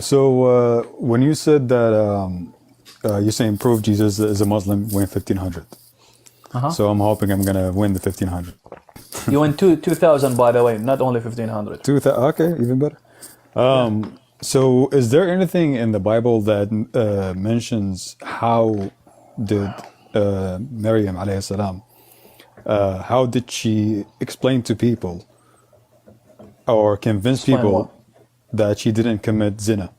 So when you said that you're saying prove Jesus is a Muslim, win 1500. So I'm hoping I'm gonna win the 1500. You win 2,000, by the way, not only 1,500. 2,000. Okay, even better. So is there anything in the Bible that mentions how did Maryam alayhi salam, how did she explain to people or convince people that she didn't commit zina?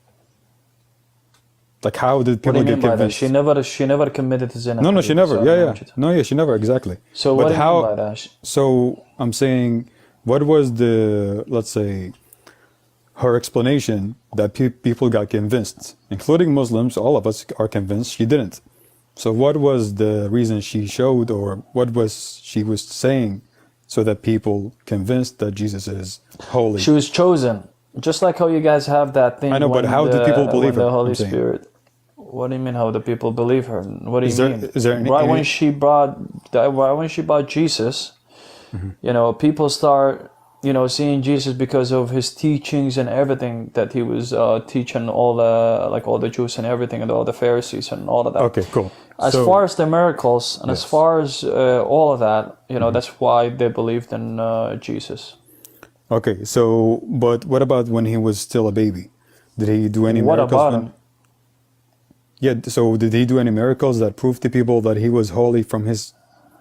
Like, how did people get convinced? She never committed zina. No, she never. Yeah. She never, exactly. So but what do you how, mean by that? So I'm saying, what was the, let's say, her explanation that people got convinced, including Muslims, all of us are convinced she didn't. So what was the reason she showed, or what was she was saying, so that people convinced that Jesus is holy? She was chosen. Just like how you guys have that thing. I know, but how do people believe her? The Holy Spirit. What do you mean? How do people believe her? What do you mean? Is there any, right when she brought Jesus, you know, people start, you know, seeing Jesus because of his teachings and everything that he was teaching all the Jews and everything, and all the Pharisees and all of that. Okay, cool. As far as the miracles and as far as all of that, you know, that's why they believed in Jesus. Okay, so but what about when he was still a baby? Did he do any miracles? What about him? Yeah, so did he do any miracles that proved to people that he was holy from his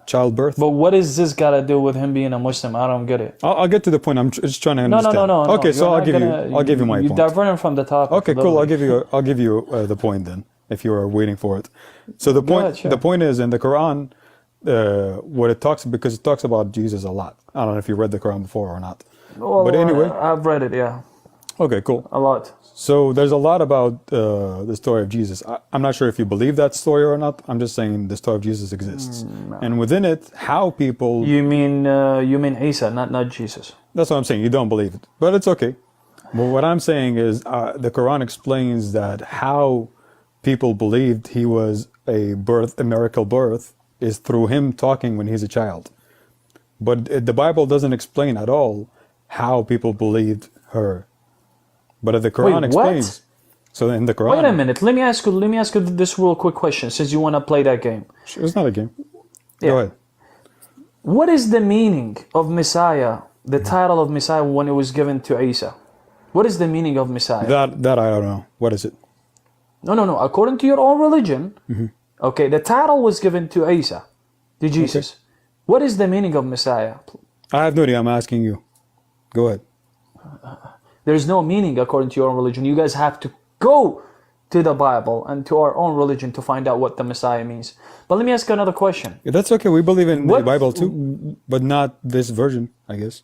childbirth? But what is this got to do with him being a Muslim? I don't get it. I'll get to the point. I'm just trying to understand. No. Okay, so I'll give you my point. You're diverting from the topic. Okay, cool. I'll give you the point then, if you are waiting for it. So the point, the point is in the Quran, what it talks, because it talks about Jesus a lot. I don't know if you read the Quran before or not. Well, but anyway, I've read it. Yeah. Okay, cool. A lot. So there's a lot about the story of Jesus. I'm not sure if you believe that story or not. I'm just saying the story of Jesus exists, and within it, how people. You mean Isa, not Jesus. That's what I'm saying. You don't believe it, but it's okay. But what I'm saying is the Quran explains that how people believed he was a miracle birth, is through him talking when he's a child. But the Bible doesn't explain at all how people believed her. But the Quran explains. So in the Quran. Wait a minute. Let me ask you this real quick question, since you want to play that game. It's not a game. Yeah. Go ahead. What is the meaning of Messiah? The title of Messiah when it was given to Isa. What is the meaning of Messiah? That I don't know. What is it? No. According to your own religion, okay, the title was given to Isa, to Jesus. Okay. What is the meaning of Messiah? I have no idea. I'm asking you. Go ahead. There's no meaning according to your own religion. You guys have to go to the Bible and to our own religion to find out what the Messiah means. But let me ask you another question. Yeah, that's okay. We believe in the Bible too, but not this version, I guess.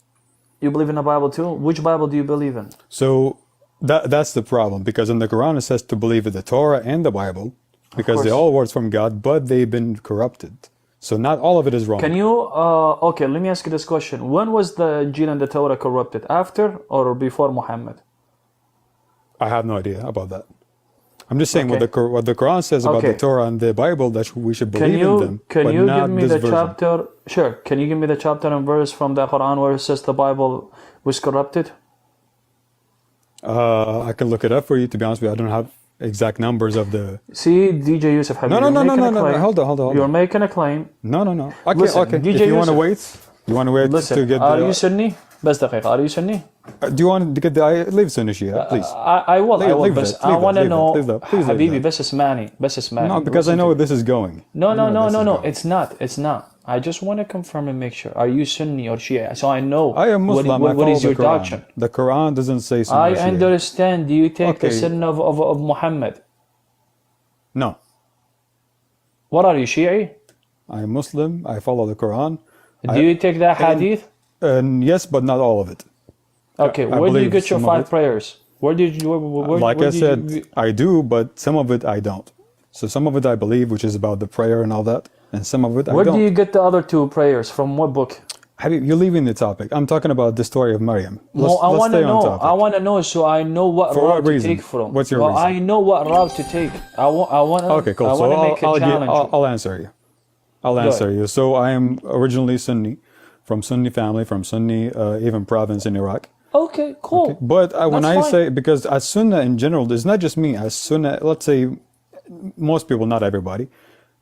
You believe in the Bible too? Which Bible do you believe in? So that's the problem, because in the Quran it says to believe in the Torah and the Bible, because they're all words from God, but they've been corrupted. So not all of it is wrong. Can you, okay, let me ask you this question. When was the Injil and the Torah corrupted? After or before Muhammad? I have no idea about that. I'm just saying what the Quran says about the Torah and the Bible, that we should believe in them. Can you give me the chapter? Sure. Can you give me the chapter and verse from the Quran where it says the Bible was corrupted? I can look it up for you. To be honest with you, I don't have exact numbers of the. See, DJ Yusuf, have no. Hold on. You're making a claim. No. Okay, listen, okay. DJ if you want to wait, to get. Are you Sunni? بس دقيقة. Are you Sunni? Do you want to get the leave Sunni Shia, please? I will. بس I want to know. Please حبيبي بس اسمعني. No, because I know where this is going. No. It's not. I just want to confirm and make sure. Are you Sunni or Shia? So I know. I am Muslim. What is your doctrine? The Quran doesn't say Sunni or Shia. I understand. Do you take the Sunnah of Muhammad? No. What are you, Shi'i? I am Muslim. I follow the Quran. Do you take the Hadith? Yes, but not all of it. Okay, where do you get your 5 prayers? Where did you? Like I said, I do, but some of it I don't. So some of it I believe, which is about the prayer and all that, and some of it I don't. Where do you get the other 2 prayers? From what book? You're leaving the topic. I'm talking about the story of Maryam. I want to know. I want to know so I know what route to take from. What's your reason? I know what route to take. I want. Okay, cool. So I'll answer you. I'll answer you. So I am originally Sunni, from Sunni family, from Sunni even province in Iraq. Okay, cool. But when That's I fine. say, because as Sunnah in general, it's not just me, as Sunnah, let's say most people, not everybody,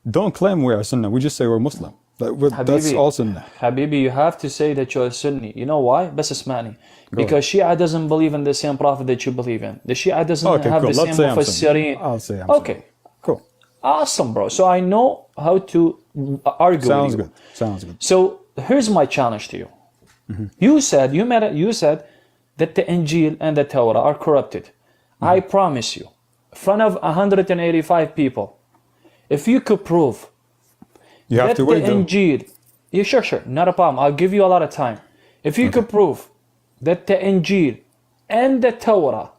don't claim we are Sunnah. We just say we're Muslim. That's all Sunnah. Habibi, you have to say that you're a Sunni. You know why? بس اسمعني. Because Shia doesn't believe in the same prophet that you believe in. The Shia doesn't Okay, have cool. the Let's same say I'm Sunni. mufassirin. I'll say I'm Okay, Sunni. Cool. awesome, bro. So I know how to argue Sounds with you. good. Sounds good. So here's my challenge to you. You said that the Injil and the Torah are corrupted. I promise you, in front of 185 people, if you could prove You have that to the wait though. Injil, yeah, sure, not a problem. I'll give you a lot of time. If you could prove that the Injil and the Torah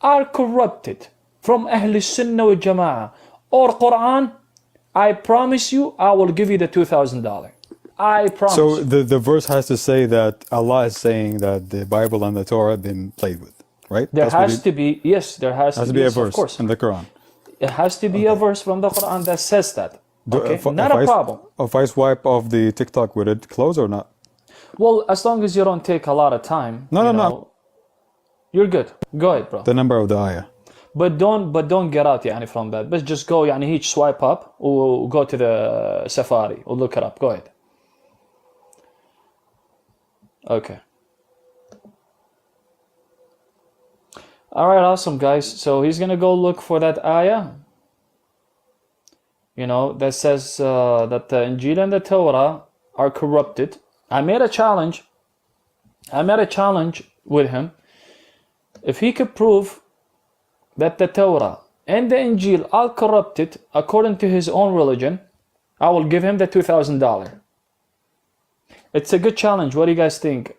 are corrupted from Ahl Sunnah wal Jama'ah or Quran, I promise you, I will give you the $2,000. I promise. So you. the verse has to say that Allah is saying that the Bible and the Torah have been played with, right? There That's what has to be, yes, there has has to to be, be a yes, of verse course. in the Quran. It has to be a verse from the Quran that says that. Okay, not a problem. If I swipe off the TikTok, would it close or not? Well, as long as you don't take a lot of time, No. you're good. Go ahead, bro. The number of the ayah. But don't get out يعني from that. But just go يعني هيك swipe up or go to the Safari or look it up. Go ahead. Okay. All right, awesome, guys. So he's gonna go look for that ayah. That says that the Injil and the Torah are corrupted. I made a challenge with him. If he could prove that the Torah and the Injil are corrupted according to his own religion, I will give him the $2,000. It's a good challenge. What do you guys think?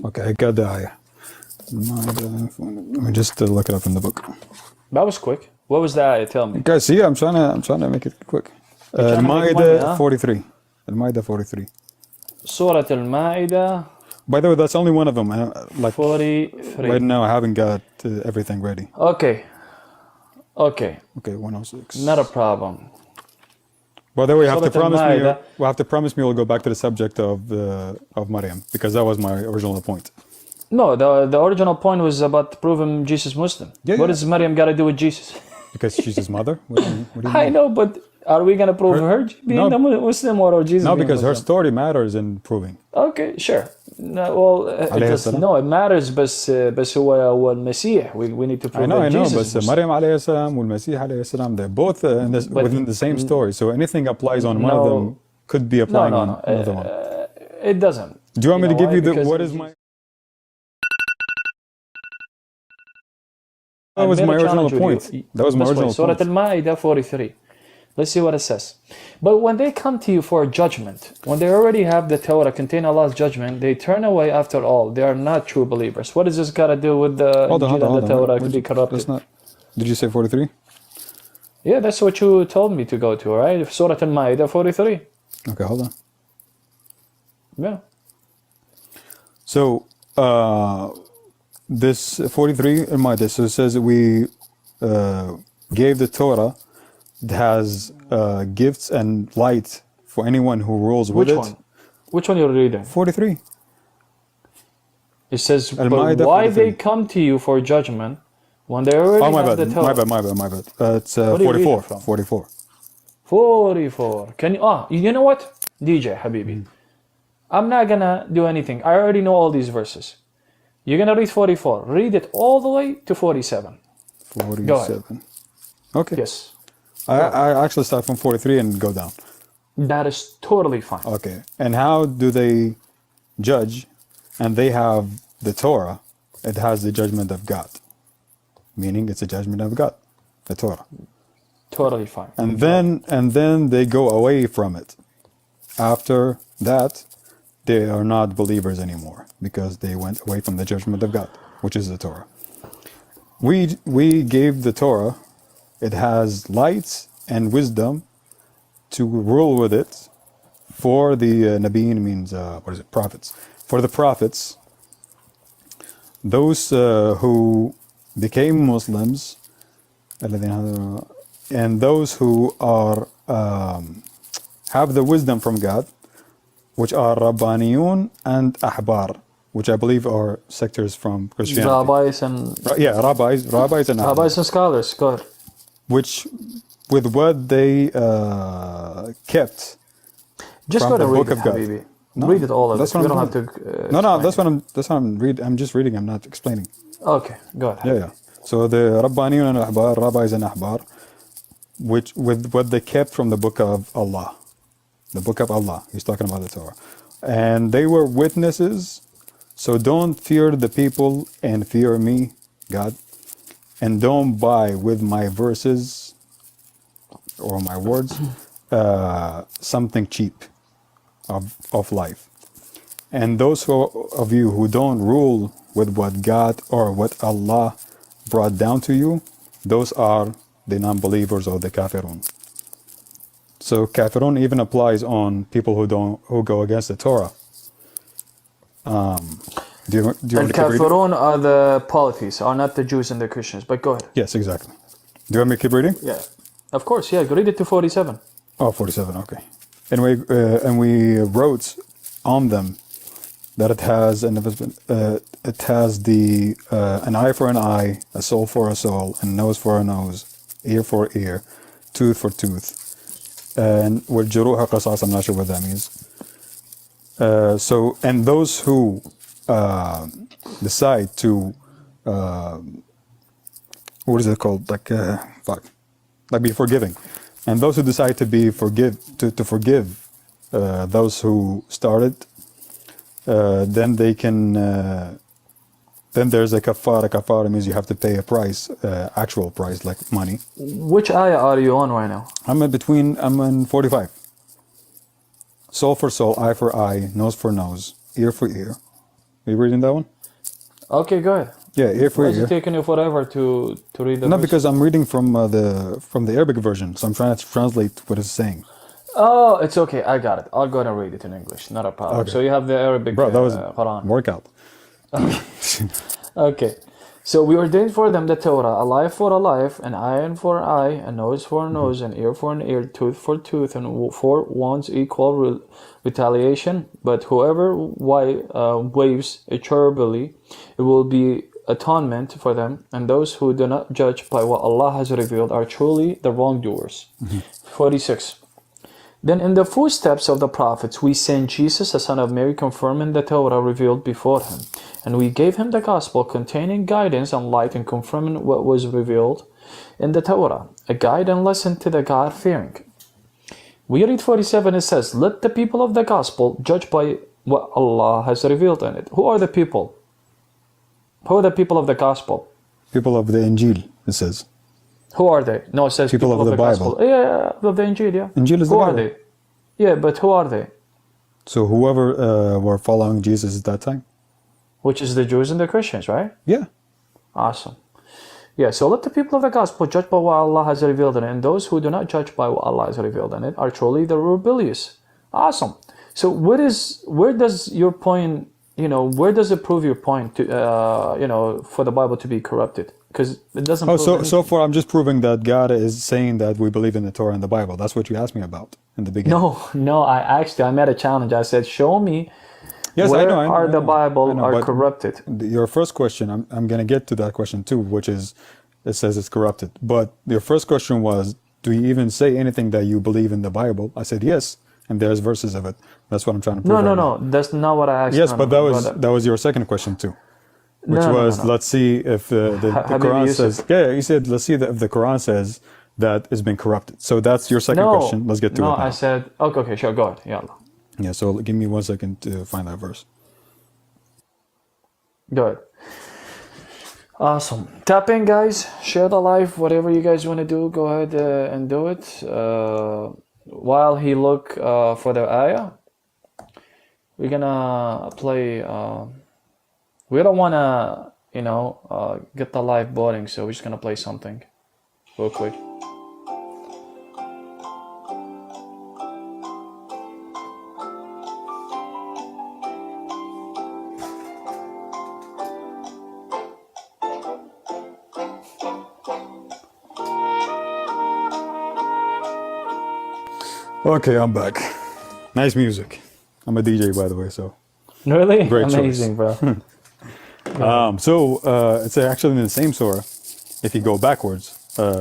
Okay, I got the ayah. Let me just look it up in the book. That was quick. What was that? Tell me. Guys, see, I'm trying to make it quick. trying to make money, Al-Ma'idah huh? 43. Al-Ma'idah 43. Surah Al-Ma'idah By the way, that's only one of them. Like 43. right now, I haven't got everything ready. Okay. Okay, 106. Not a problem. By the way, you have to Surah promise me. Al-Ma'idah. You have to promise me we'll go back to the subject of Maryam, because that was my original point. No, the original point was about proving Jesus Muslim. Yeah, What yeah. does Maryam got to do with Jesus? Because she's his mother. What do you I mean? know, but are we going to prove her being a Muslim or Jesus No, being because her Muslim? story matters in proving. Okay, sure. No, well, عليه السلام. no, it matters, بس هو المسيح. We need to prove I know, that Jesus but is Muslim. Maryam alayhi salam and Masih alayhi salam, they're both within the same story. So anything applies on one of No. them could be applying No. on another one. It doesn't. Do you want me to know give why? you the Because what it's is my? Jesus. That was I made my a original challenge with point. you. That was my This way, original Surah point. Al-Ma'idah 43. Let's see what it says. But when they come to you for a judgment, when they already have the Torah contain Allah's judgment, they turn away after all. They are not true believers. What does this got to do with the Hold on, Injil and the Torah to be That's corrupted? not. Did you say 43? Yeah, that's what you told me to go to, right? Surah Al-Ma'idah 43. Okay, hold on. Yeah. So this 43 in my so it says we gave the Torah. It has gifts and light for anyone who rules with Which it. one? Which one you're reading? 43. It says, but Al-Ma'idah why 43. they come to you for judgment when they already Oh, my have bad, the Torah? my bad. It's What are you reading 44. from? 44. 44. Can you know what? DJ Habibi. I'm not gonna do anything. I already know all these verses. You're gonna read 44. Read it all the way to 47. 47. Okay. Yes. I actually start from 43 and go down. That is totally fine. Okay. And how do they judge? And they have the Torah. It has the judgment of God. Meaning it's a judgment of God. The Torah. Totally fine. And then they go away from it. After that, they are not believers anymore because they went away from the judgment of God, which is the Torah. We gave the Torah. It has lights and wisdom to rule with it for the Nabiin means prophets. For the prophets, those who became Muslims, and those who are have the wisdom from God, which are Rabbaniyun and Ahbar, which I believe are sectors from Christianity. Rabbis and Yeah, rabbis and Ahbar, rabbis and scholars. Go ahead. which with what they kept Just from go the and read book it, of God. Habibi. No, Read it all of that's it. what We I'm don't have doing. to. No, explain that's it. what I'm reading. I'm just reading. I'm not explaining. Okay, go ahead. Yeah, yeah. So the Rabbaniyun and Ahbar, rabbis and Ahbar, which with what they kept from the book of Allah. The book of Allah. He's talking about the Torah. And they were witnesses. So don't fear the people and fear me, God. And don't buy with my verses or my words something cheap of life. And those of you who don't rule with what God or what Allah brought down to you, those are the non-believers or the kafirun. So kafirun even applies on people who go against the Torah. Do you want And to keep reading? Kafirun are the polytheists, are not the Jews and the Christians. But go ahead. Yes, exactly. Do you want me to keep reading? Yeah. Of course, yeah. Go read it to 47. Oh, 47, okay. And we wrote on them that it has an eye for an eye, a soul for a soul, a nose for a nose, ear for ear, tooth for tooth. And والجروح قصاص, I'm not sure what that means. So, and those who decide to, what is it called? Like be forgiving. And those who decide to forgive those who started, then they can, then there's a kafara. Kafara means you have to pay a price, actual price, like money. Which ayah are you on right now? I'm in 45. Soul for soul, eye for eye, nose for nose, ear for ear. Are you reading that one? Okay, go ahead. Yeah, ear for Why is ear. it taking you forever to read the No, verse? because I'm reading from the Arabic version, so I'm trying to translate what it's saying. Oh, it's okay. I got it. I'll go ahead and read it in English. Not a problem. Okay. So you have the Arabic Bro, that was Quran. workout. Okay. So we ordained for them the Torah, a life for a life, an eye for an eye, a nose for a nose, an ear for an ear, tooth for tooth, and for one's equal retaliation. But whoever waves cherubly, it will be atonement for them, and those who do not judge by what Allah has revealed are truly the wrongdoers. 46. Then in the footsteps of the prophets we sent Jesus, the son of Mary, confirming the Torah revealed before him. And we gave him the gospel containing guidance and light and confirming what was revealed in the Torah, a guide and lesson to the God-fearing. We read 47, it says, let the people of the gospel judge by what Allah has revealed in it. Who are the people? Who are the people of the gospel? People of the Injil, it says. Who are they? No, it says People of the Bible. gospel. Yeah, of the Injil, yeah. Injil is the Who are Bible. they? Yeah, but who are they? So whoever were following Jesus at that time. Which is the Jews and the Christians, right? Yeah. Awesome. Yeah, so let the people of the gospel judge by what Allah has revealed in it, and those who do not judge by what Allah has revealed in it are truly the rebellious. Awesome. So where does your point, where does it prove your point to, for the Bible to be corrupted? Because it doesn't prove So far I'm just proving that God is saying that we believe in the Torah and the Bible. That's what you asked me about in the beginning. No, I made a challenge. I said, show me Yes, where I know, the Bible are but corrupted. Your first question, I'm going to get to that question too, which is, it says it's corrupted. But your first question was, do you even say anything that you believe in the Bible? I said yes, and there's verses of it. That's what I'm trying to prove. No, that's not what I asked. Yes, but that was your second question too, which was let's see if the Quran says. Yeah, you said let's see if the Quran says that it's been corrupted. So that's your second question. Let's get to it. No, now. I said okay, sure, go ahead. Yalla. Yeah, so give me 1 second to find that verse. Good. Awesome. Tap in, guys. Share the live. Whatever you guys want to do, go ahead and do it. While he look for the ayah, we're gonna play. We don't wanna, get the live boarding, so we're just gonna play something real quick. Okay, I'm back. Nice music. I'm a DJ, by the way, so. Really? Great Amazing, bro. It's actually in the same surah. If you go backwards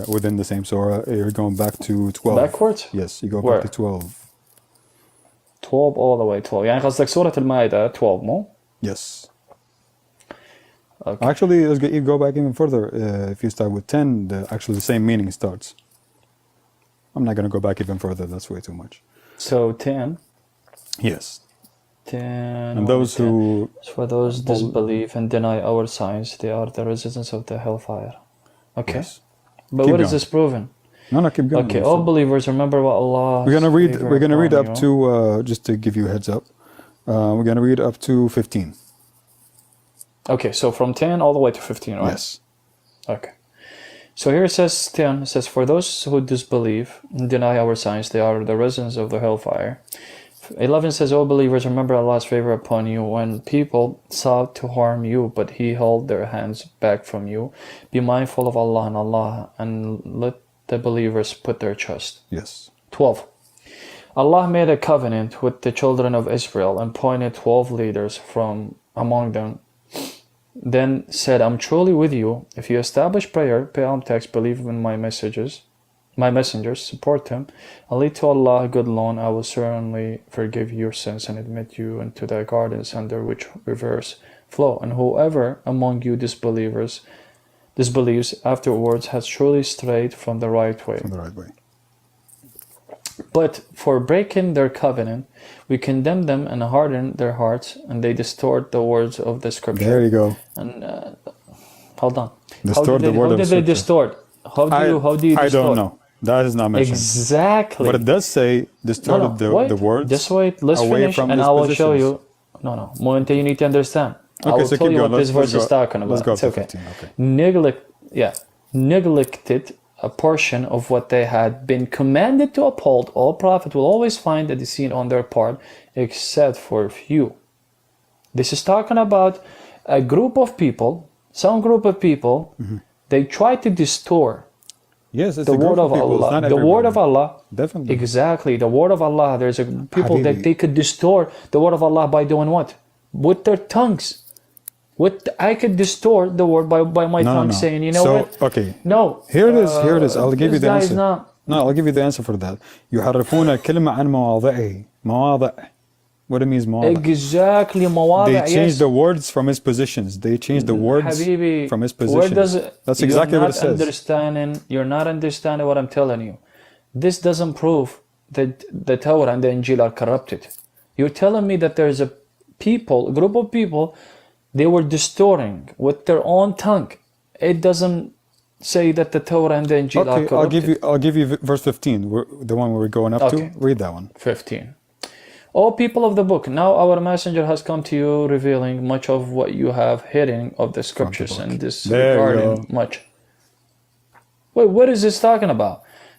within the same surah, you're going back to 12. Backwards? Yes, you go Where? back to 12. 12 all the way 12. يعني قصدك سورة المائدة 12 مو؟ Yes. Okay. Actually, you go back even further. If you start with 10, actually the same meaning starts. I'm not going to go back even further. That's way too much. So 10. Yes. 10. And those 10. who... For those disbelieve and deny our signs, they are the residents of the hellfire. Okay. Yes. But Keep what is going. this proven? No, keep going. Okay, all believers remember what Allah. We're gonna read up to just to give you a heads up. We're gonna read up to 15. Okay, so from 10 all the way to 15, right? Yes. Okay. So here it says 10, it says, for those who disbelieve and deny our signs, they are the residents of the hellfire. 11 says, all believers remember Allah's favor upon you when people sought to harm you, but He held their hands back from you. Be mindful of Allah and let the believers put their trust. Yes. 12. Allah made a covenant with the children of Israel and appointed 12 leaders from among them. Then said, I'm truly with you. If you establish prayer, pay alms, believe in my messengers, support them, and lead to Allah a good loan, I will certainly forgive your sins and admit you into the gardens under which rivers flow. And whoever among you disbelieves afterwards has truly strayed from the right way. From the right way. But for breaking their covenant, we condemn them and harden their hearts, and they distort the words of the Scripture. There you go. And hold on. Distort the word how of did they Scripture. distort? How do you distort? I don't know. That is not mentioned. Exactly. But it does say distorted the words. Just wait. Let's away finish, from and these I will show positions. you. No. Monte, you need to understand. I Okay, will so tell keep you going. what this verse is talking about. Let's go It's to okay. 15. Okay. Neglected a portion of what they had been commanded to uphold. All prophet will always find a deceit on their part, except for a few. This is talking about a group of people, some group of people, they try to distort Yes, it's the a group word of people. It's Allah. not The word everybody. of Allah. Definitely. Exactly. The word of Allah. There's a people that Habibi. they could distort the word of Allah by doing what? With their tongues. I could distort the word by my tongue saying, you know what? Okay. No. Here it is. I'll give you the this guy is answer. not- No, I'll give you the answer for that. يحرفون الكلمة عن مواضعه. مواضع. What it means مواضع. Exactly. مواضع, They change yes. the words from his positions. They change the words Habibi, from his where positions. does it, That's exactly what it says. You're not understanding what I'm telling you. This doesn't prove that the Torah and the Injil are corrupted. You're telling me that there's a group of people, they were distorting with their own tongue. It doesn't say that the Torah and the Injil are Okay, corrupted. I'll give you verse 15, the one we're going up Okay. to. Read that one. 15. O people of the book, now our messenger has come to you, revealing much of what you have hidden of the scriptures and disregarding much. Wait, what is this talking about?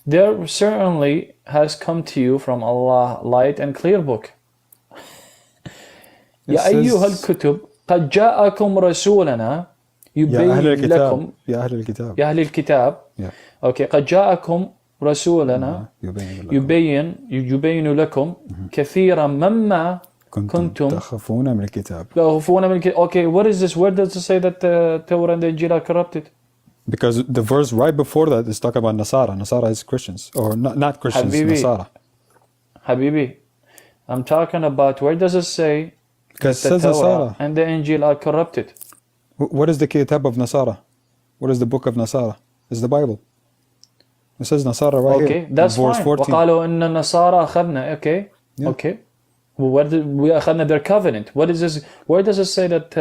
There certainly has come to you from Allah light and clear book. يا أيها الكتب قد جاءكم رسولنا يبين لكم يا أهل الكتاب يا أهل الكتاب أوكي قد جاءكم رسولنا يبين لكم كثيرا مما كنتم تخافون من الكتاب. Okay, what is this? Where does it say that the Torah and the Injil are corrupted? Because the verse right before that is talking about Nasara. Nasara is Christians, or not Christians. Habibi. Nasara. Habibi, I'm talking about where does it say Because that it says the Torah Nasara. and the Injil are corrupted? What is the kitab of Nasara? What is the book of Nasara? It's the Bible. It says Nasara right here. Okay, that's verse fine. 14. وقالوا إن النصارى أخذنا. Okay, Yeah. okay. Well, where did we أخذنا their covenant? What is this? Where does it say that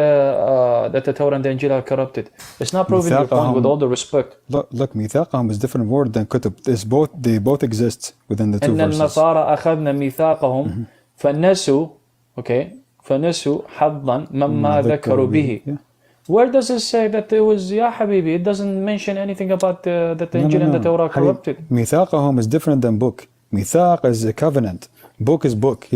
that the Torah and the Injil are corrupted? It's not proving your point with all the respect. Look, ميثاقهم is different word than كتب. They both exist within the two إن verses. النصارى أخذنا ميثاقهم فنسوا. Okay, فنسوا حظا مما ذكروا به. Yeah. Where does it say that it was Ya Habibi? It doesn't mention anything about that the Injil and the Torah are corrupted. ميثاقهم is different than book. ميثاق is a covenant. Book is book.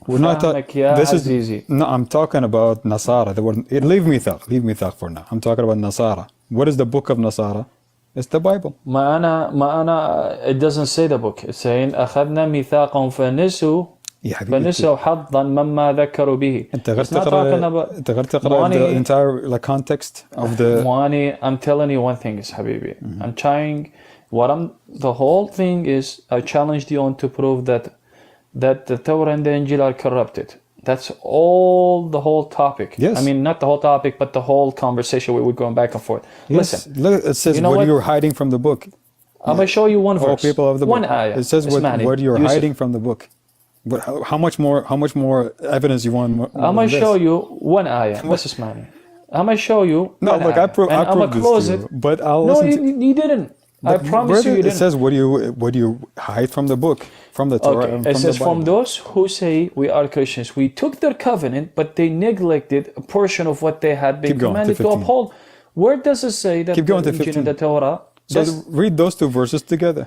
We're not this is no. I'm talking about Nasara. The word leave ميثاق for now. I'm talking about Nasara. What is the book of Nasara? It's the Bible. ما أنا it doesn't say the book. It's saying أخذنا ميثاقهم فنسوا. يا حبيبي فنسوا حظا مما ذكروا به. انت غير It's not talking تقرا about انت غير تقرا money. the entire like context of the Mwani, I'm telling you one thing is Habibi. I'm trying. The whole thing is I challenged you on to prove that the Torah and the Injil are corrupted. That's all the whole topic. Yes. I mean, not the whole topic, but the whole conversation where we're going back and forth. yes. Listen, Look, it says you know what what? you're hiding from the book. I'm gonna show you one All verse. people of the One book. ayah. It says Ismani, what you're Yusuf. hiding from the book. But how much more evidence you want? I'm gonna show you one ayah. Bas Ismani. I'm gonna show you. No, one look, ayah. I proved this close to it. you, but I'll No, listen to you didn't. I promise you, you it didn't. says what do you hide from the book, from the Torah, Okay, and it from says the from Bible. those who say we are Christians, we took their covenant, but they neglected a portion of what they had been Keep going to commanded to 15. uphold. Where does it say that Keep going the to Injil 15. and the Torah? So read those two verses together.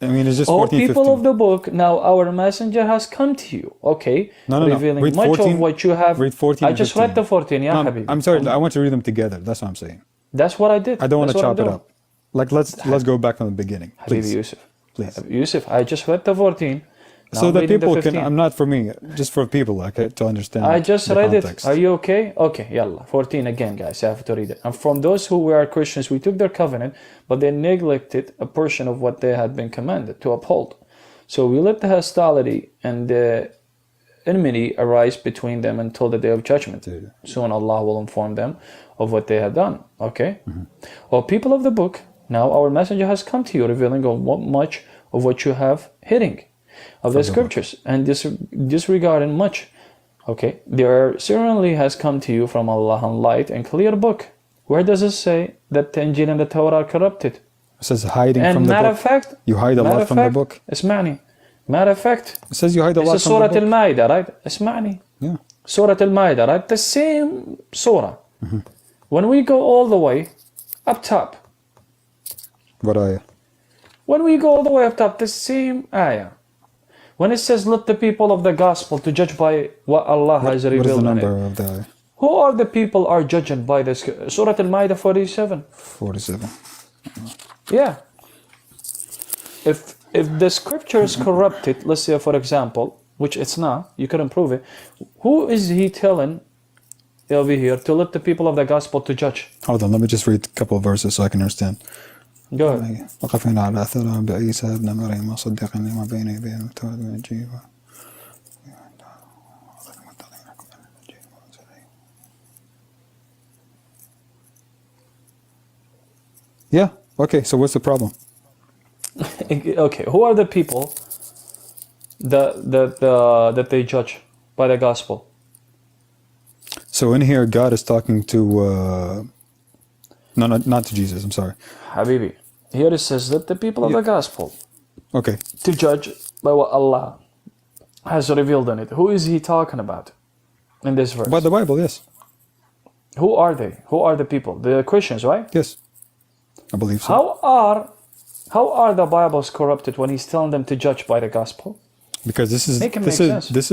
I mean, it's just Oh, 14, people 15. of the book, now our messenger has come to you. Okay, No. revealing Read much 14, of what you have. read 14 I and just 15. read the 14, yeah, No, Habibi. I'm sorry, I want to read them together. That's what I'm saying. That's what I did. I don't want to That's what chop I'm it doing. up. Like let's go back from the beginning, Habibi please. Yusuf. Please. Yusuf, I just read the 14. Now So I'm that reading people the can. 15. I'm not for me, just for people, like to understand. I just the read context. it. Are you okay? Okay, yalla. 14 again, guys. I have to read it. And from those who were Christians, we took their covenant, but they neglected a portion of what they had been commanded to uphold. So we let the hostility and the enmity arise between them until the day of judgment. Soon Allah will inform them of what they have done. Okay? Well, people of the book, now our messenger has come to you, revealing of much of what you have hidden of the scriptures and disregarding much. Okay, there certainly has come to you from Allah a light and clear book. Where does it say that the Injil and the Torah are corrupted? It says hiding And from the matter book. of fact, You hide a lot from the book. اسمعني. Matter of fact, It says you hide a this lot is from the Surah book. Al-Ma'idah, right? اسمعني. Yeah. Surah Al-Ma'idah, right? The same surah. When we go all the way up top, What are you? when we go all the way up top, the same ayah. When it says, let the people of the gospel to judge by what Allah has What is the revealed in number it. of the Who are the people are judged by this? Surah Al-Ma'idah 47. 47? Yeah. If the scripture is corrupted, let's say for example, which it's not, you couldn't prove it, who is he telling over here to let the people of the gospel to judge? Hold on, let me just read a couple of verses so I can understand. Go ahead. وقفنا على أثرهم بعيسى ابن مريم مصدقا لما بين يديه من التوراة والإنجيل. Yeah. Okay. So what's the problem? Okay, who are the people that they judge by the gospel? So in here, God is talking to. No, not to Jesus. I'm sorry. Habibi, here it says that the people of the gospel Okay. to judge by what Allah has revealed in it. Who is he talking about in this verse? By the Bible, yes. Who are they? Who are the people? The Christians, right? Yes. I believe so. How are the Bibles corrupted when he's telling them to judge by the gospel? Because this is Make it make sense. this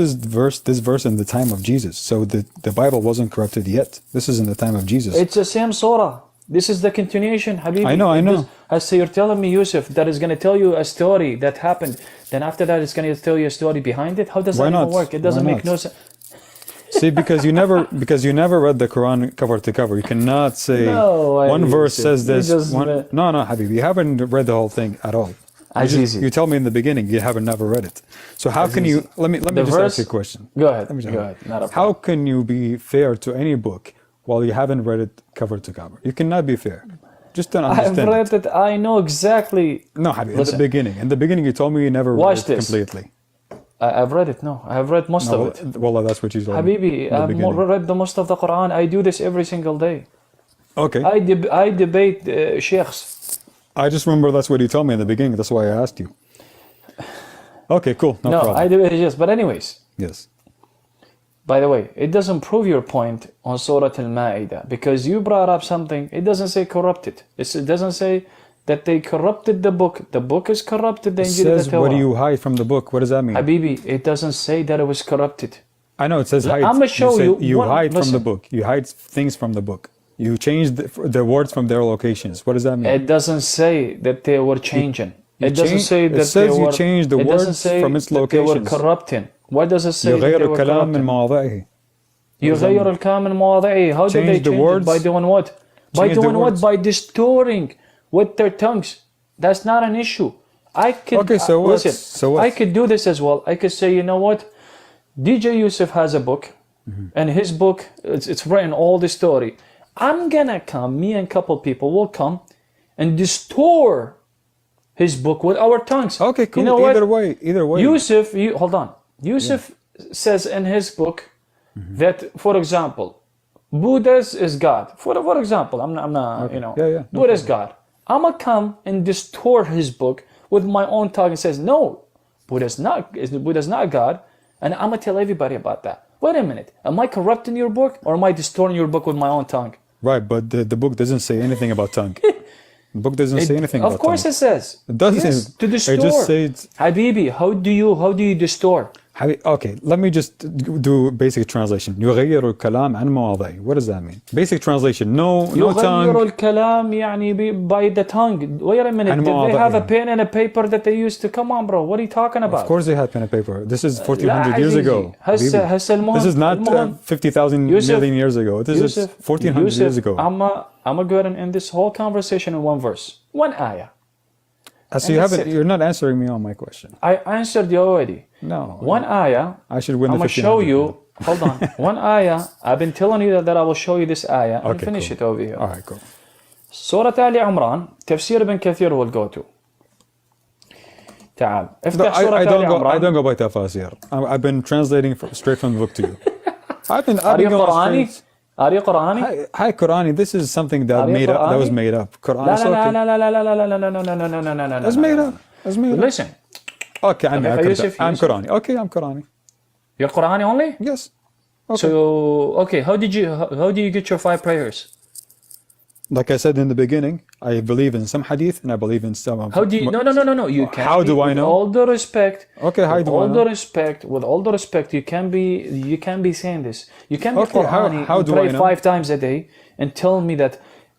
verse in the time of Jesus. So the Bible wasn't corrupted yet. This is in the time of Jesus. It's the same surah. This is the continuation, Habibi. I know. As so you're telling me, Yusuf, that is going to tell you a story that happened. Then after that, it's going to tell you a story behind it. How does Why that not? even work? It doesn't Why make not? no sense. See, because you never read the Quran cover to cover. You cannot say No, I one mean, verse you says just- this. you just No, Habib, you haven't read the whole thing at all. Azizi. You tell me in the beginning you haven't never read it. So how can you? Let me The just verse- ask you a question. Go ahead. Let me just- Go ahead. Not a problem. How can you be fair to any book while you haven't read it cover to cover? You cannot be fair. Just don't I've understand. read it. I know exactly. No, Habib, Listen. in the beginning you told me you never read Watch it this. completely. I've read it. No, I have read most of it. Well, that's what you told me. Habibi, in the I've beginning. read the most of the Quran. I do this every single day. Okay. I debate sheikhs. I just remember that's what you told me in the beginning. That's why I asked you. Okay, cool. No problem. I debate yes. But anyways, Yes. by the way, it doesn't prove your point on Surah Al-Ma'idah because you brought up something. It doesn't say corrupted. It doesn't say that they corrupted the book. The book is corrupted. The It Injil and says, the Torah. what do you hide from the book? What does that mean? Habibi, it doesn't say that it was corrupted. I know it says hide. I'ma show say you You one- hide from the listen. book. You hide things from the book. You change the words from their locations. What does that mean? It doesn't say that they were changing. It doesn't change- say it that says they you were. change the it doesn't words say from its that they were locations. corrupting. Why does it say that they يغير were الكلام من corrupted? مواضعه. يغير الكلام من مواضعه. How did they Change the change words. it? By doing what? By Change the doing what? words. By distorting with their tongues. That's not an issue. I could Okay, so what? listen. So what? I could do this as well. I could say, you know what? DJ Yusuf has a book, and his book it's written all the story. I'm gonna come. Me and a couple people will come and distort his book with our tongues. Okay, cool. You know either what? way, either way. Yusuf, hold on. Yusuf says in his book that, for example, Buddha is God. For example, I'm not Okay. you know, Yeah, yeah, no Buddha is God. I'm gonna come and distort his book with my own tongue and says, no, Buddha's not God, and I'm gonna tell everybody about that. Wait a minute, am I corrupting your book or am I distorting your book with my own tongue? Right, but the book doesn't say anything about tongue. The book doesn't say anything about Of course tongue. it says. It doesn't. Yes, to distort. It just says. Habibi, how do you distort? Okay, let me just do basic translation. يغير الكلام عن مواضعه. What does that mean? Basic translation. No يغير tongue. الكلام يعني by the tongue. Wait a minute. عن Did they have a مواضعه. pen and a paper that they used to? Come on, bro. What are you talking about? Of course they had pen and paper. This is لا 1400 years عزيزي. ago. هسه Habibi. المهم This is not المهم 50,000 Yusuf, million years ago. This is 1400 years ago. I'm gonna go ahead and end this whole conversation in one verse, one ayah. So and that's it. you're not answering me on my question. I answered you already. No. One ayah. I should win I'm the gonna show 1500. you. Hold on. One ayah. I've been telling you that I will show you this ayah and Okay, finish cool. it over here. All right, cool. سورة آل عمران تفسير ابن كثير will go to. تعال No, افتح سورة I آل don't go. I عمران. don't go by tafasir. I've been translating straight from the book to you. I've been Are you going Qurani? straight. Are you Qurani? Hi, Qurani. This is something that Are you made up. That was Qurani? made up. Quran لا is لا okay. لا لا لا لا لا لا لا no no no no no no no. That's made up. That's made up. Listen, Okay, I'm Yusuf, I'm Yusuf. Qurani. Okay, I'm Qurani. you're Qurani only. Yes. Okay. So okay, how do you get your 5 prayers? Like I said in the beginning, I believe in some hadith and I believe in some. How do you? No. You can't. How do I with know? All the respect. Okay, how with do I all know? the respect, with all the respect, you can't be saying this. You can't be Okay, Qurani how and do pray I know? 5 times a day and tell me that.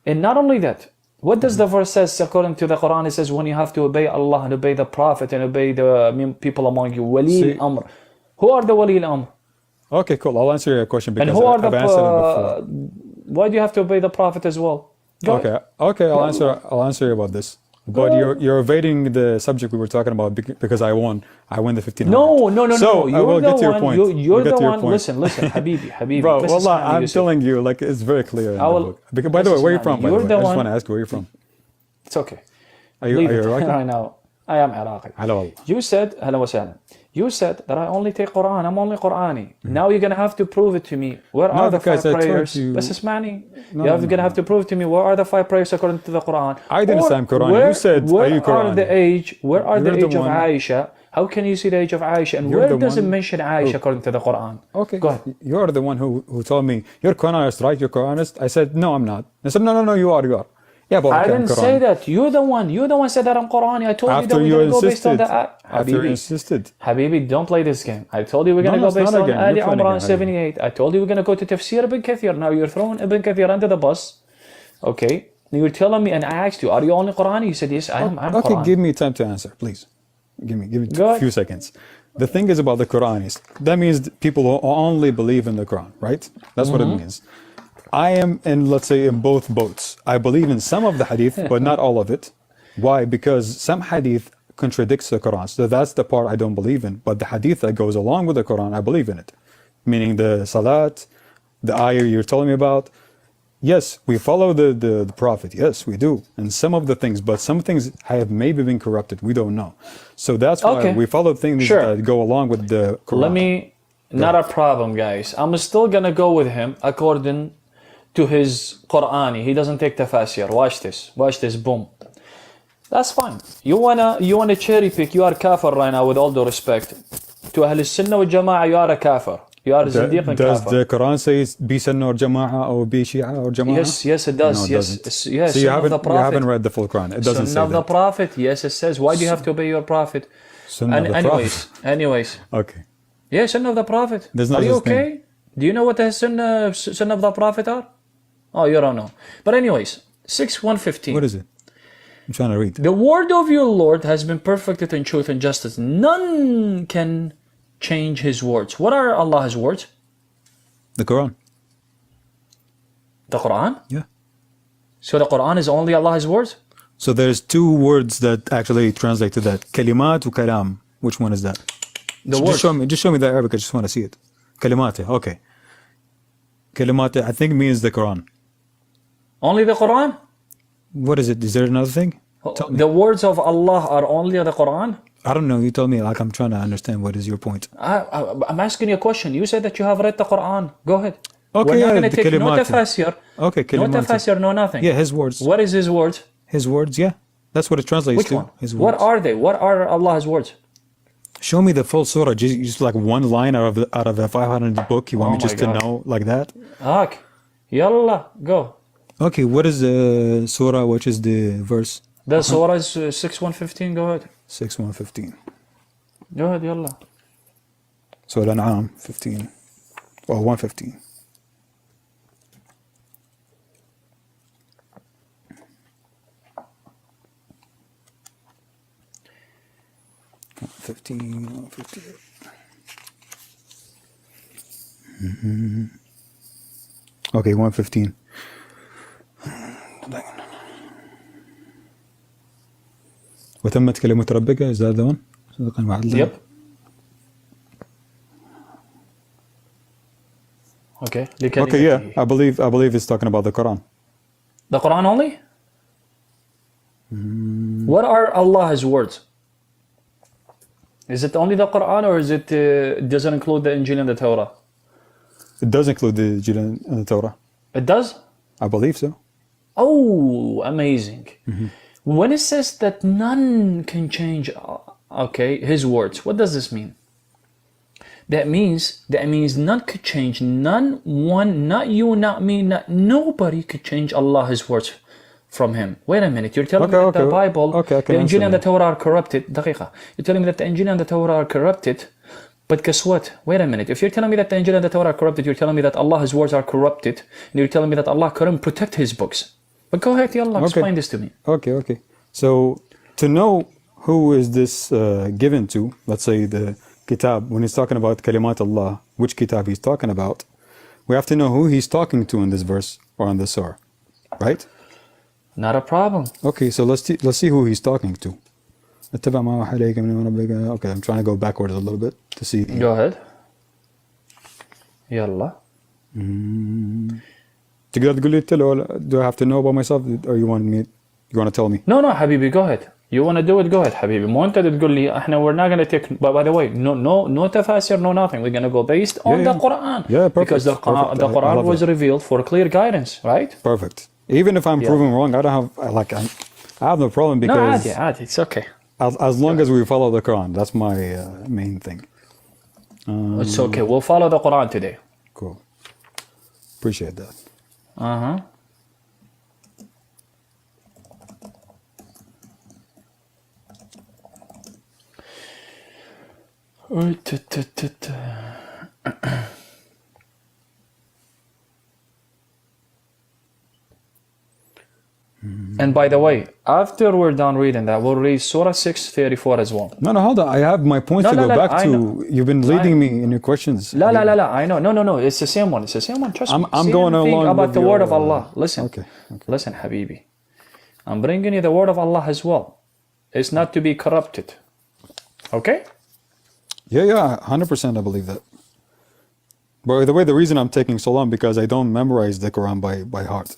And not only that, what does the verse says according to the Quran? It says when you have to obey Allah and obey the Prophet and obey the people among you. Wali See- al-amr. Who are the wali al-amr? Okay, cool. I'll answer your question because And who are I've the? answered it before. Why do you have to obey the Prophet as well? Go ahead. Okay. I'll answer you about this. But you're evading the subject we were talking about because I won. I win the 1500. No. So I You're will the get to your one. point. You're We'll get the to your one. point. Listen, Habibi. Bro, Listen, wallah, Ismail I'm Yusuf. telling you, like it's very clear in I the will- book. Because, by the way, where are you from? By the You're way, the I just one- want to ask you where you're from. It's okay. Are you Leave it. Iraqi? I know. I am Iraqi. Hello, wallah. You said, hello wa sahlan. You said that I only take Quran. I'm only Qurani. Now you're gonna have to prove it to me. Where No, are the 5 because I told prayers? you- Bas ismani. No, You're no, gonna no. have to prove to me where are the 5 prayers according to the Quran. I didn't say I'm Qurani. Where, You said, where are you Qurani? Where are the You're the age of one- Aisha? How can you see the age of Aisha? And You're where the does it one mention Aisha according to the Quran? Okay. Go ahead. You're the one who told me, you're Quranist, right? You're Quranist? I said, no, I'm not. I said, no, you are. Yeah, but I okay, didn't I'm say Qurani. that. You're the one said that I'm Qurani. I told you that After we're you gonna go based on insisted. the After you Habibi. insisted. Habibi, don't play this game. I told you we're going to No, go it's based not on a game. Ali You're playing a Imran game, 78. I told you we're going to go to Tafsir Ibn Kathir. Now you're throwing Ibn Kathir under the bus. Okay? And you're telling me, and I asked you, are you only Qurani? You said, yes, I'm Okay, Quran. give me time to answer, please. Give me Go a ahead. few seconds. The thing is about the Quranis. That means people who only believe in the Quran, right? That's what it means. I am in, let's say, in both boats. I believe in some of the hadith, but not all of it. Why? Because some hadith contradicts the Quran. So that's the part I don't believe in. But the hadith that goes along with the Quran, I believe in it. Meaning the salat, the ayah you're telling me about. Yes, we follow the Prophet. Yes, we do. And some of the things, but some things have maybe been corrupted. We don't know. So that's why Okay. we follow things Sure. that go along with the Quran. Let me, not a problem, guys. I'm still going to go with him according to his Qurani. He doesn't take tafasir. Watch this. Boom. That's fine. You wanna cherry pick. You are kafir right now, with all due respect. To Ahl Sunnah wal Jama'ah, you are a kafir. You are a zindiq and Does kafir. the Quran say be Sunnah or Jama'ah or be Shia or Jama'ah? Yes, it does. No, it yes, doesn't. yes. So you Sunnah of the haven't Prophet. read the full Quran. It doesn't Sunnah say of the that. Prophet. Yes, it says. Why do you have to obey your Prophet? Sunnah of the Anyways. Okay. Yeah, Sunnah of the Prophet. There's no Are you such thing. okay? Do you know what the Sunnah of the Prophet are? Oh, you don't know. But anyways, 6:115. What is it? I'm trying to read. The word of your Lord has been perfected in truth and justice. None can change his words. What are Allah's words? The Quran. The Quran? Yeah. So the Quran is only Allah's words? So there's two words that actually translate to that. Kalimat or kalam. Which one is that? The So words. just show me the Arabic. I just want to see it. Kalimate. Okay. Kalimate, I think means the Quran. Only the Quran? What is it? Is there another thing? Tell me. The words of Allah are only the Quran? I don't know. You told me, like, I'm trying to understand what is your point. I'm asking you a question. You said that you have read the Quran. Go ahead. Okay, We're not yeah, going to the take no kalimati. tafsir. Okay, No kalimati. tafsir, no nothing. Yeah, his words. What is his words? His words, yeah. That's what it translates Which to. one? His What words. are they? What are Allah's words? Show me the full surah. Just like one line out of a 500 book. You want Oh me just my to God. know like that? Hak. Yalla, go. Okay, what is the surah? Which is the verse? The surah is 6:115. Go ahead. 6:115. Go ahead, yalla. Surah Al-An'am 15. Or 115. Okay, 115. وتمت كلمة ربك, is that the one? Yep. Okay. Okay, yeah, I believe it's talking about the Quran. The Quran only? What are Allah's words? Is it only the Quran, or is it doesn't include the Injil and the Torah? It does include the Injil and the Torah. It does? I believe so. Oh, amazing. When it says that none can change, okay, his words, what does this mean? That means none could change. None, one, not you, not me, nobody could change Allah's words from him. Wait a minute, you're telling me that the Bible, I the can Injil answer and the that. Torah are corrupted. دقيقة. You're telling me that the Injil and the Torah are corrupted, but guess what? Wait a minute. If you're telling me that the Injil and the Torah are corrupted, you're telling me that Allah's words are corrupted, and you're telling me that Allah couldn't protect his books. But go ahead, Allah, explain this to me. Okay. So to know who is this given to, let's say the kitab, when he's talking about kalimat Allah, which kitab he's talking about, we have to know who he's talking to in this verse or in this surah, right? Not a problem. Okay, so let's see who he's talking to. Okay, I'm trying to go backwards a little bit to see. Go ahead. Yalla. تقدر تقول لي do I have to know about myself or you want to tell me? No, حبيبي, go ahead. You want to do it, go ahead, حبيبي. مو أنت تقول لي احنا we're not going to take, by the way, no تفاسير, no nothing. We're going to go based on the Quran. Yeah, perfect. Because the Quran was revealed for clear guidance, right? Perfect. Even if I'm proven wrong, I don't have I have no problem because No, عادي, it's okay. as long as we follow the Quran, that's my main thing. It's okay. We'll follow the Quran today. Cool. Appreciate that. And by the way, after we're done reading that, we'll read Surah 6:34 as well. No, hold on. I have my points to go back I to. know. You've been leading me in your questions. لا I know. No, it's the same one. It's the same one. Trust me. I'm Same going thing along about with the word your, of Allah. Listen. Okay. Listen, Habibi. I'm bringing you the word of Allah as well. It's not to be corrupted. Okay? Yeah, 100% I believe that. By the way, the reason I'm taking so long because I don't memorize the Quran by heart.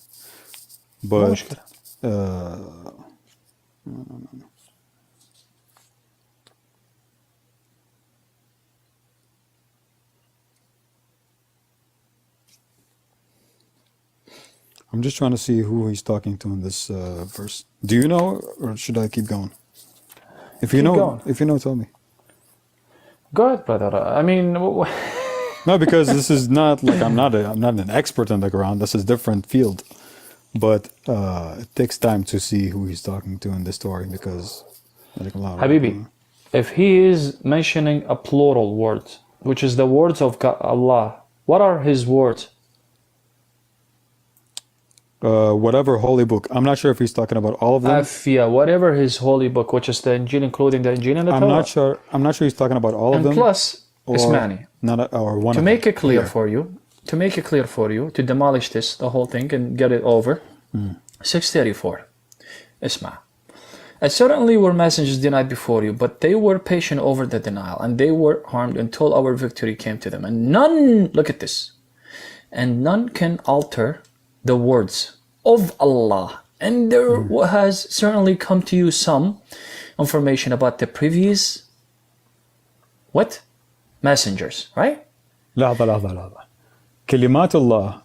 But مشكلة. I'm just trying to see who he's talking to in this verse. Do you know, or should I keep going? If you know, tell me. Go ahead, brother. I mean, No, because this is not like I'm not an expert in the Quran. This is different field, but it takes time to see who he's talking to in the story because like a lot. Habibi, if he is mentioning a plural word, which is the words of Allah, what are his words? Whatever holy book. I'm not sure if he's talking about all of them. Afia, whatever his holy book, which is the Injil, including the Injil and the Torah. I'm not sure he's talking about all of them. And plus, or اسمعني. not, or one To of make them. it clear Here. for you, to demolish this, the whole thing, and get it over. 634. Isma. As certainly were messengers denied before you, but they were patient over the denial, and they were harmed until our victory came to them. And none, look at this, and none can alter the words of Allah. And there has certainly come to you some information about the previous, what? Messengers, right? لحظة. كلمات Allah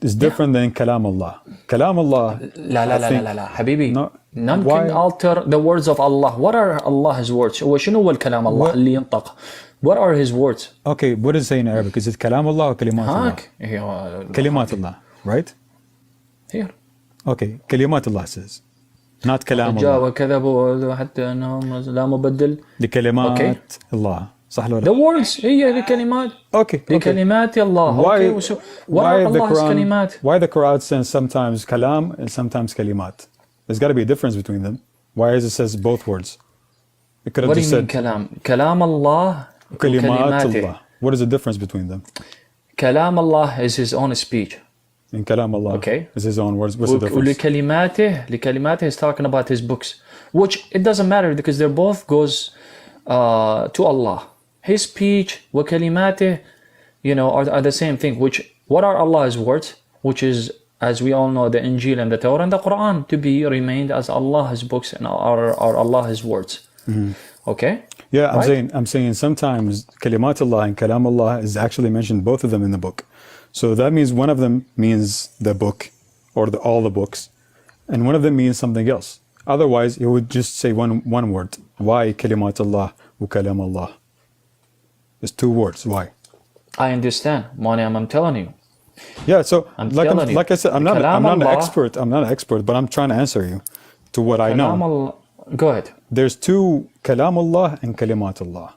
is different than كلام Allah. كلام Allah. لا حبيبي. No. None Why? can alter the words of Allah. What are Allah's words? وشنو هو الكلام الله اللي ينطق? What are his words? Okay, what does it say in Arabic? Is it كلام Allah or كلمات Allah? هاك. كلمات Allah, right? Here. Okay, كلمات Allah says, not كلام الله. جاء وكذبوا حتى انهم لا مبدل. لكلمات الله. صح ولا The لا؟ words هي لكلمات. Okay. لكلمات الله. Why? Okay. What are Allah's كلمات? Why the Quran says sometimes kalam and sometimes kalimat? There's got to be a difference between them. Why is it says both words? It could have What do just you mean said كلام? كلام الله كلمات وكلماته. Allah. What is the difference between them? كلام Allah is his own speech. In kalam Allah, Okay. is his own words. What's the difference? لكلماته is talking about his books, which it doesn't matter because they're both goes to Allah. His speech وكلماته, are the same thing. Which what are Allah's words? Which is, as we all know, the Injil and the Torah and the Quran to be remained as Allah's books and are Allah's words. Okay. Yeah, Right? I'm saying sometimes kalimat Allah and kalam Allah is actually mentioned, both of them in the book. So that means one of them means the book or all the books, and one of them means something else. Otherwise, it would just say one word. Why kalimat Allah wa kalam Allah? There's two words. Why? I understand, Moniam. I'm telling you. Yeah. So telling you, like I said, I'm not kalam an Allah- expert. I'm not an expert, but I'm trying to answer you to what I know. كلام الله. Go ahead. There's two kalam Allah and kalimat Allah.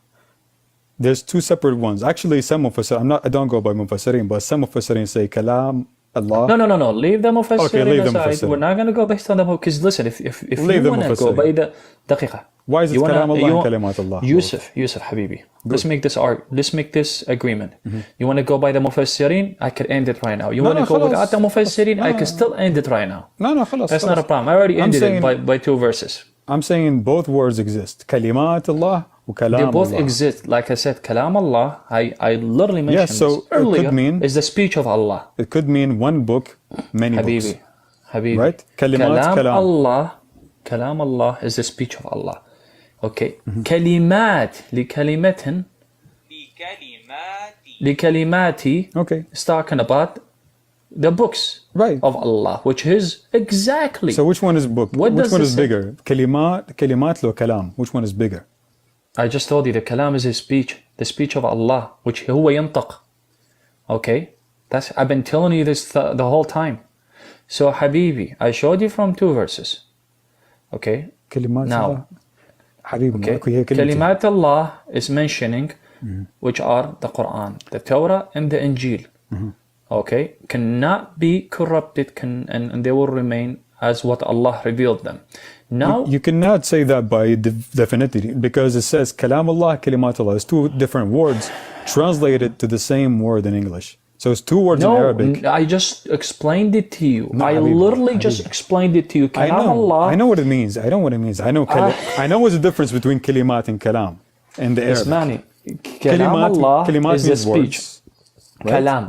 There's two separate ones. Actually, some Mufassirin, I don't go by Mufassirin, but some Mufassirin say kalam Allah. No. Leave the Mufassirin Okay, leave the aside. Mufassirin. We're not going to go based on the book. Because listen, if Leave you the want to go Mufassirin. by the دقيقة. Why is it kalam Allah and kalimat Allah? Yusuf, Habibi. Let's make this agreement. You want to go by the Mufassirin? I could end it right now. You want to go خلاص. without the Mufassirin? I can still end it right now. No, خلاص. That's خلاص. not a problem. I already ended saying- it by 2 verses. I'm saying both words exist. Kalimat Allah wa kalam They both Allah. exist. Like I said, Kalam Allah, I literally mentioned so this it could earlier, mean- is the speech of Allah. It could mean one book, many books. Habibi. Right? Kalimat, kalam. Kalam Allah is the speech of Allah. Okay. Kalimat لكلماتي Okay. is talking about the books Right. of Allah, which is exactly. So which one is book? What Which does one it is say? bigger? Kalimat lo kalam. Which one is bigger? I just told you the kalam is his speech, the speech of Allah, which هو ينطق. Okay? I've been telling you this the whole time. So Habibi, I showed you from 2 verses. Okay? كلمات Now, الله. حبيبي okay. أكو هي كلمتين. Kalimat Allah is mentioning, which are the Quran, the Torah, and the Injil. Okay? Cannot be corrupted, and they will remain as what Allah revealed them. Now, You cannot say that by definitively because it says kalam Allah, kalimat Allah. It's two different words translated to the same word in English. So it's two words in Arabic. I just explained it to you. I Habibi, literally just Habibi. explained it to you. I Kalam know. Allah. I know what it means. I know what it means. I know. I know what's the difference between kalimat and kalam in the Arabic. Ismani. Kalam Allah kalimat is the means speech. words. Right? Kalam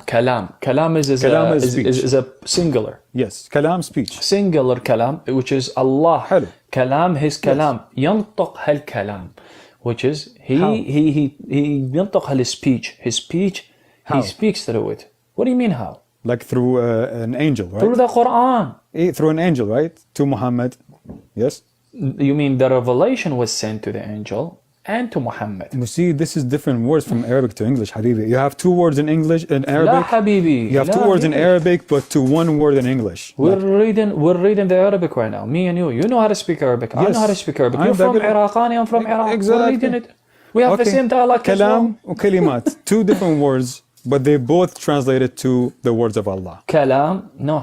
is Kalam is speech. is a singular. Yes, kalam speech. Singular kalam, which is Allah. حلو. Kalam, his kalam. ينطق هالكلام, which is he ينطق his speech. His speech, How? he speaks through it. What do you mean how? Like through an angel, right? Through the Quran. Through an angel, right? To Muhammad. Yes. You mean the revelation was sent to the angel and to Muhammad. You see, this is different words from Arabic to English, Habibi. You have two words in English in لا Arabic. حبيبي. You have two words in Arabic, but to one word in English. We're reading the Arabic right now. Me and you. You know how to speak Arabic. I Yes. know how to speak Arabic. I'm You're from very- Iraq. I'm from Iraq. Exactly. We're reading it. We have the Okay. same dialect as well. Kalam or kalimat. Two different words, but they both translated to the words of Allah. Kalam, no.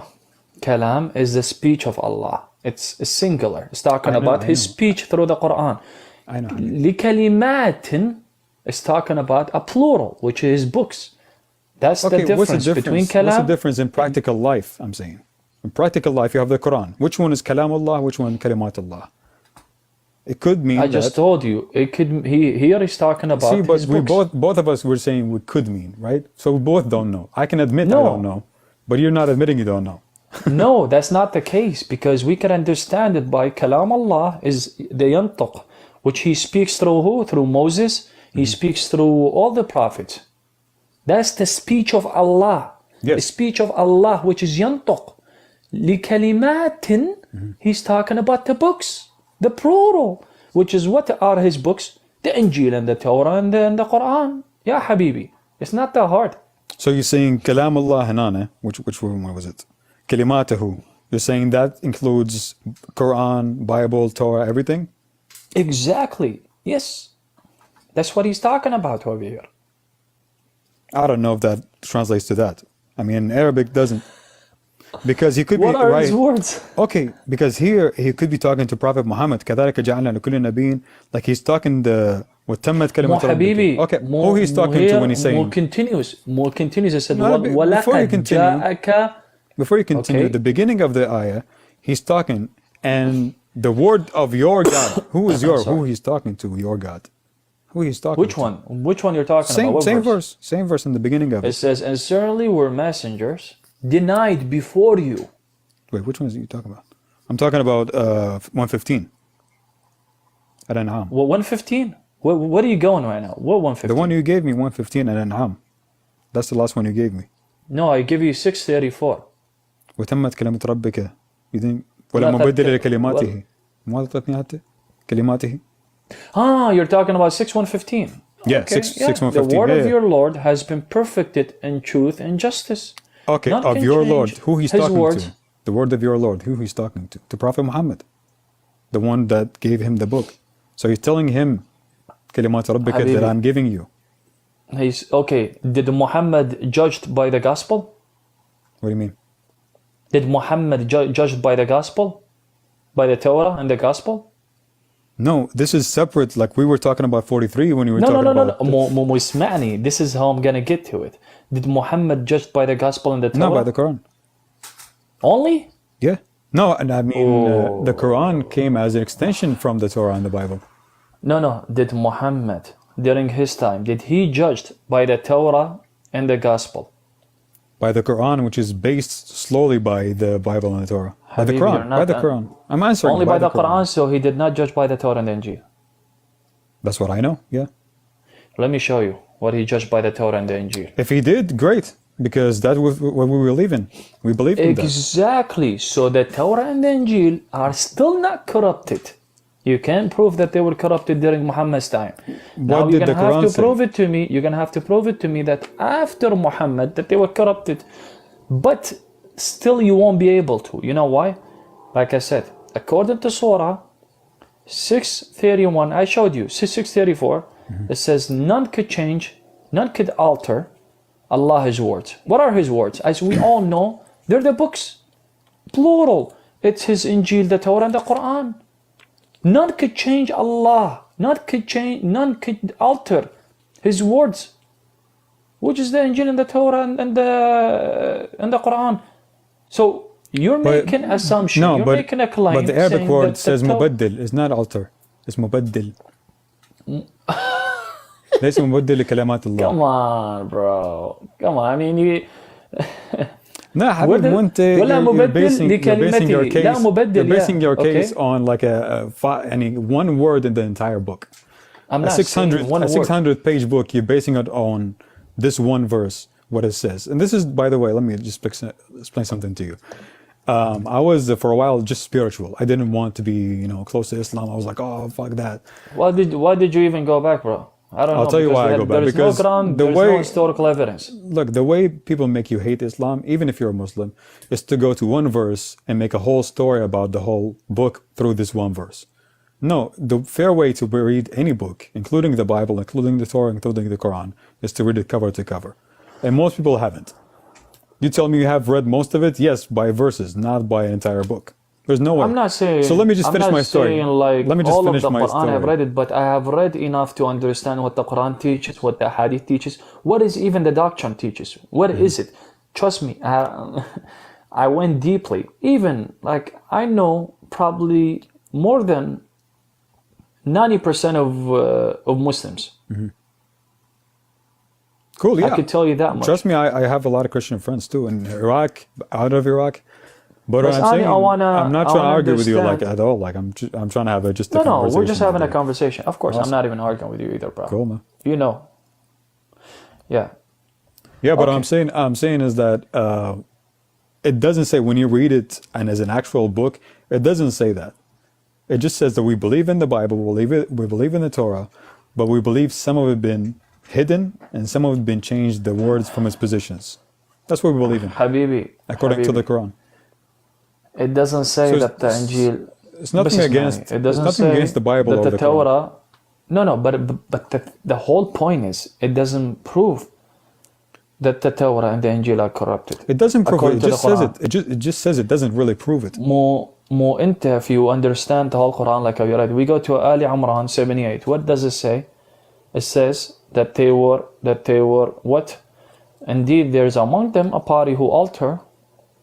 Kalam is the speech of Allah. It's singular. It's talking I know, about I his know. speech through the Quran. I know. لكلمات is talking about a plural, which is books. That's the difference between kalam. What's the difference in practical life, I'm saying? In practical life, you have the Quran. Which one is Kalamullah, which one Kalimatullah? It could mean I just told you, it could. Here he's talking about See, but his we books. both of us were saying we could mean, right? So we both don't know. I can admit No. I don't know, but you're not admitting you don't know. No, that's not the case, because we can understand it by Kalam Allah is the yantuq, which he speaks through who? Through Moses. He speaks through all the prophets. That's the speech of Allah. Yes. The speech of Allah, which is yantuq. Likalimatin, he's talking about the books, the plural, which is what are his books? The Injil and the Torah and the Quran. Ya Habibi, it's not that hard. So you're saying Kalamullah Hanana, which one was it? Kalimatahu. You're saying that includes Quran, Bible, Torah, everything? Exactly. Yes. That's what he's talking about over here. I don't know if that translates to that. I mean, Arabic doesn't. Because he could What be are right. his words? Okay, because here he could be talking to Prophet Muhammad. كذلك جعلنا لكل نبي, like he's talking the وتمت كلمة Habibi, ربك. Okay, who he's talking to when he's saying? More continuous. It said, No, before you وَلَقَدْ continue, جَاءَكَ. Before you continue, Okay. the beginning of the ayah, he's talking, and the word of your God. Who is who he's talking to? Your God. Who he's talking Which to? one? Which one you're talking about? What Same verse? Same verse in the beginning of It it. says, and certainly were messengers denied before you. Wait, which one is you talking about? I'm talking about 115. Al-An'am. Well, 115? What are you going right now? What 115? The one you gave me, 115, Al-An'am. That's the last one you gave me. No, I give you 634. وتمت كلمة ربك. You didn't. ولا مبدل لكلماته. ما أعطتني حتى كلماته. You're talking about 6115. Yeah, Okay, 6:115. The word Yeah, of yeah. your Lord has been perfected in truth and justice. Okay, None of can your change Lord, who he's his talking words. to. The word of your Lord, who he's talking to. To Prophet Muhammad. The one that gave him the book. So he's telling him كلمات ربك that Habibi. I'm giving you. He's okay. Did Muhammad judged by the gospel? What do you mean? Did Muhammad judged by the gospel? By the Torah and the gospel? No, this is separate. Like we were talking about 43 when you were talking about. No. اسمعني. This is how I'm gonna get to it. Did Muhammad judged by the gospel and the Torah? No, by the Quran. Only? Yeah. No, and I mean Oh. the Quran came as an extension from the Torah and the Bible. No. Did Muhammad, during his time, did he judged by the Torah and the gospel? By the Quran, which is based slowly by the Bible and the Torah. By the Habibi, you're Quran. not By the a- Quran. I'm answering. Only by the Quran, so he did not judge by the Torah and the Injil. That's what I know. Yeah. Let me show you what he judged by the Torah and the Injil. If he did, great, because that was what we believe in. We believe in that. Exactly. So the Torah and the Injil are still not corrupted. You can't prove that they were corrupted during Muhammad's time. Now did you're the gonna have Quran to say? prove it to me. You're gonna have to prove it to me that after Muhammad that they were corrupted, but still you won't be able to. You know why? Like I said, according to Surah 631, I showed you 634. It says none could change, none could alter Allah's words. What are His words? As we all know, they're the books, plural. It's His Injil, the Torah, and the Quran. None could change Allah. None could alter His words, which is the Injil and the Torah and the Quran. So you're making assumption. No, you're but, making a claim. but the Arabic saying word that says the mubaddil. It's not alter. It's mubaddil. ليس مبدل لكلمات الله. Come on, bro. Come on. I mean, you. No, حبيبي, وانت you're basing your case. لا مبدل, You're basing your okay. case on like one word in the entire book. I'm A not 600 saying one a word. 600 page book. You're basing it on this one verse, what it says. And this is, by the way, let me just explain something to you. I was for a while just spiritual. I didn't want to be, close to Islam. I was like, oh, fuck that. Why did you even go back, bro? I don't know. I'll tell you why I go back. There's Because no ground, the there's way- no historical evidence. Look, the way people make you hate Islam, even if you're a Muslim, is to go to one verse and make a whole story about the whole book through this one verse. No, the fair way to read any book, including the Bible, including the Torah, including the Quran, is to read it cover to cover. And most people haven't. You tell me you have read most of it? Yes, by verses, not by an entire book. There's no way. I'm not saying. So let me just finish my story. Saying like Let me just all finish of the my Quran story. I've read it, but I have read enough to understand what the Quran teaches, what the Hadith teaches, what is even the doctrine teaches. What is it? Trust me, I went deeply. Even like I know probably more than 90% of Muslims. Cool, yeah. I could tell you that much. Trust me, I have a lot of Christian friends too in Iraq, out of Iraq. But what But I'm saying, I'm not trying to argue with you like understand. at all. Like I'm trying to have just a No, conversation. we're just having a with you. conversation. Of course, I'm not even arguing with you either, bro. Cool, man. You know. Yeah. Yeah, but Okay. I'm saying is that it doesn't say when you read it and as an actual book, it doesn't say that. It just says that we believe in the Bible, we believe in the Torah, but we believe some of it been hidden and some of it been changed the words from its positions. That's what we believe in, Habibi. according to Habibi. the Quran. It doesn't say So that the Injil. It's nothing Listen, against Manny, it doesn't it's nothing say against the Bible that or the the Quran. Torah. No, but the whole point is it doesn't prove that the Torah and the Injil are corrupted. It doesn't prove it. According It to just the says Quran. it. It just says it doesn't really prove it. More into if you understand the whole Quran like I read. We go to Ali Imran 78. What does it say? It says that they were what? Indeed, there's among them a party who alter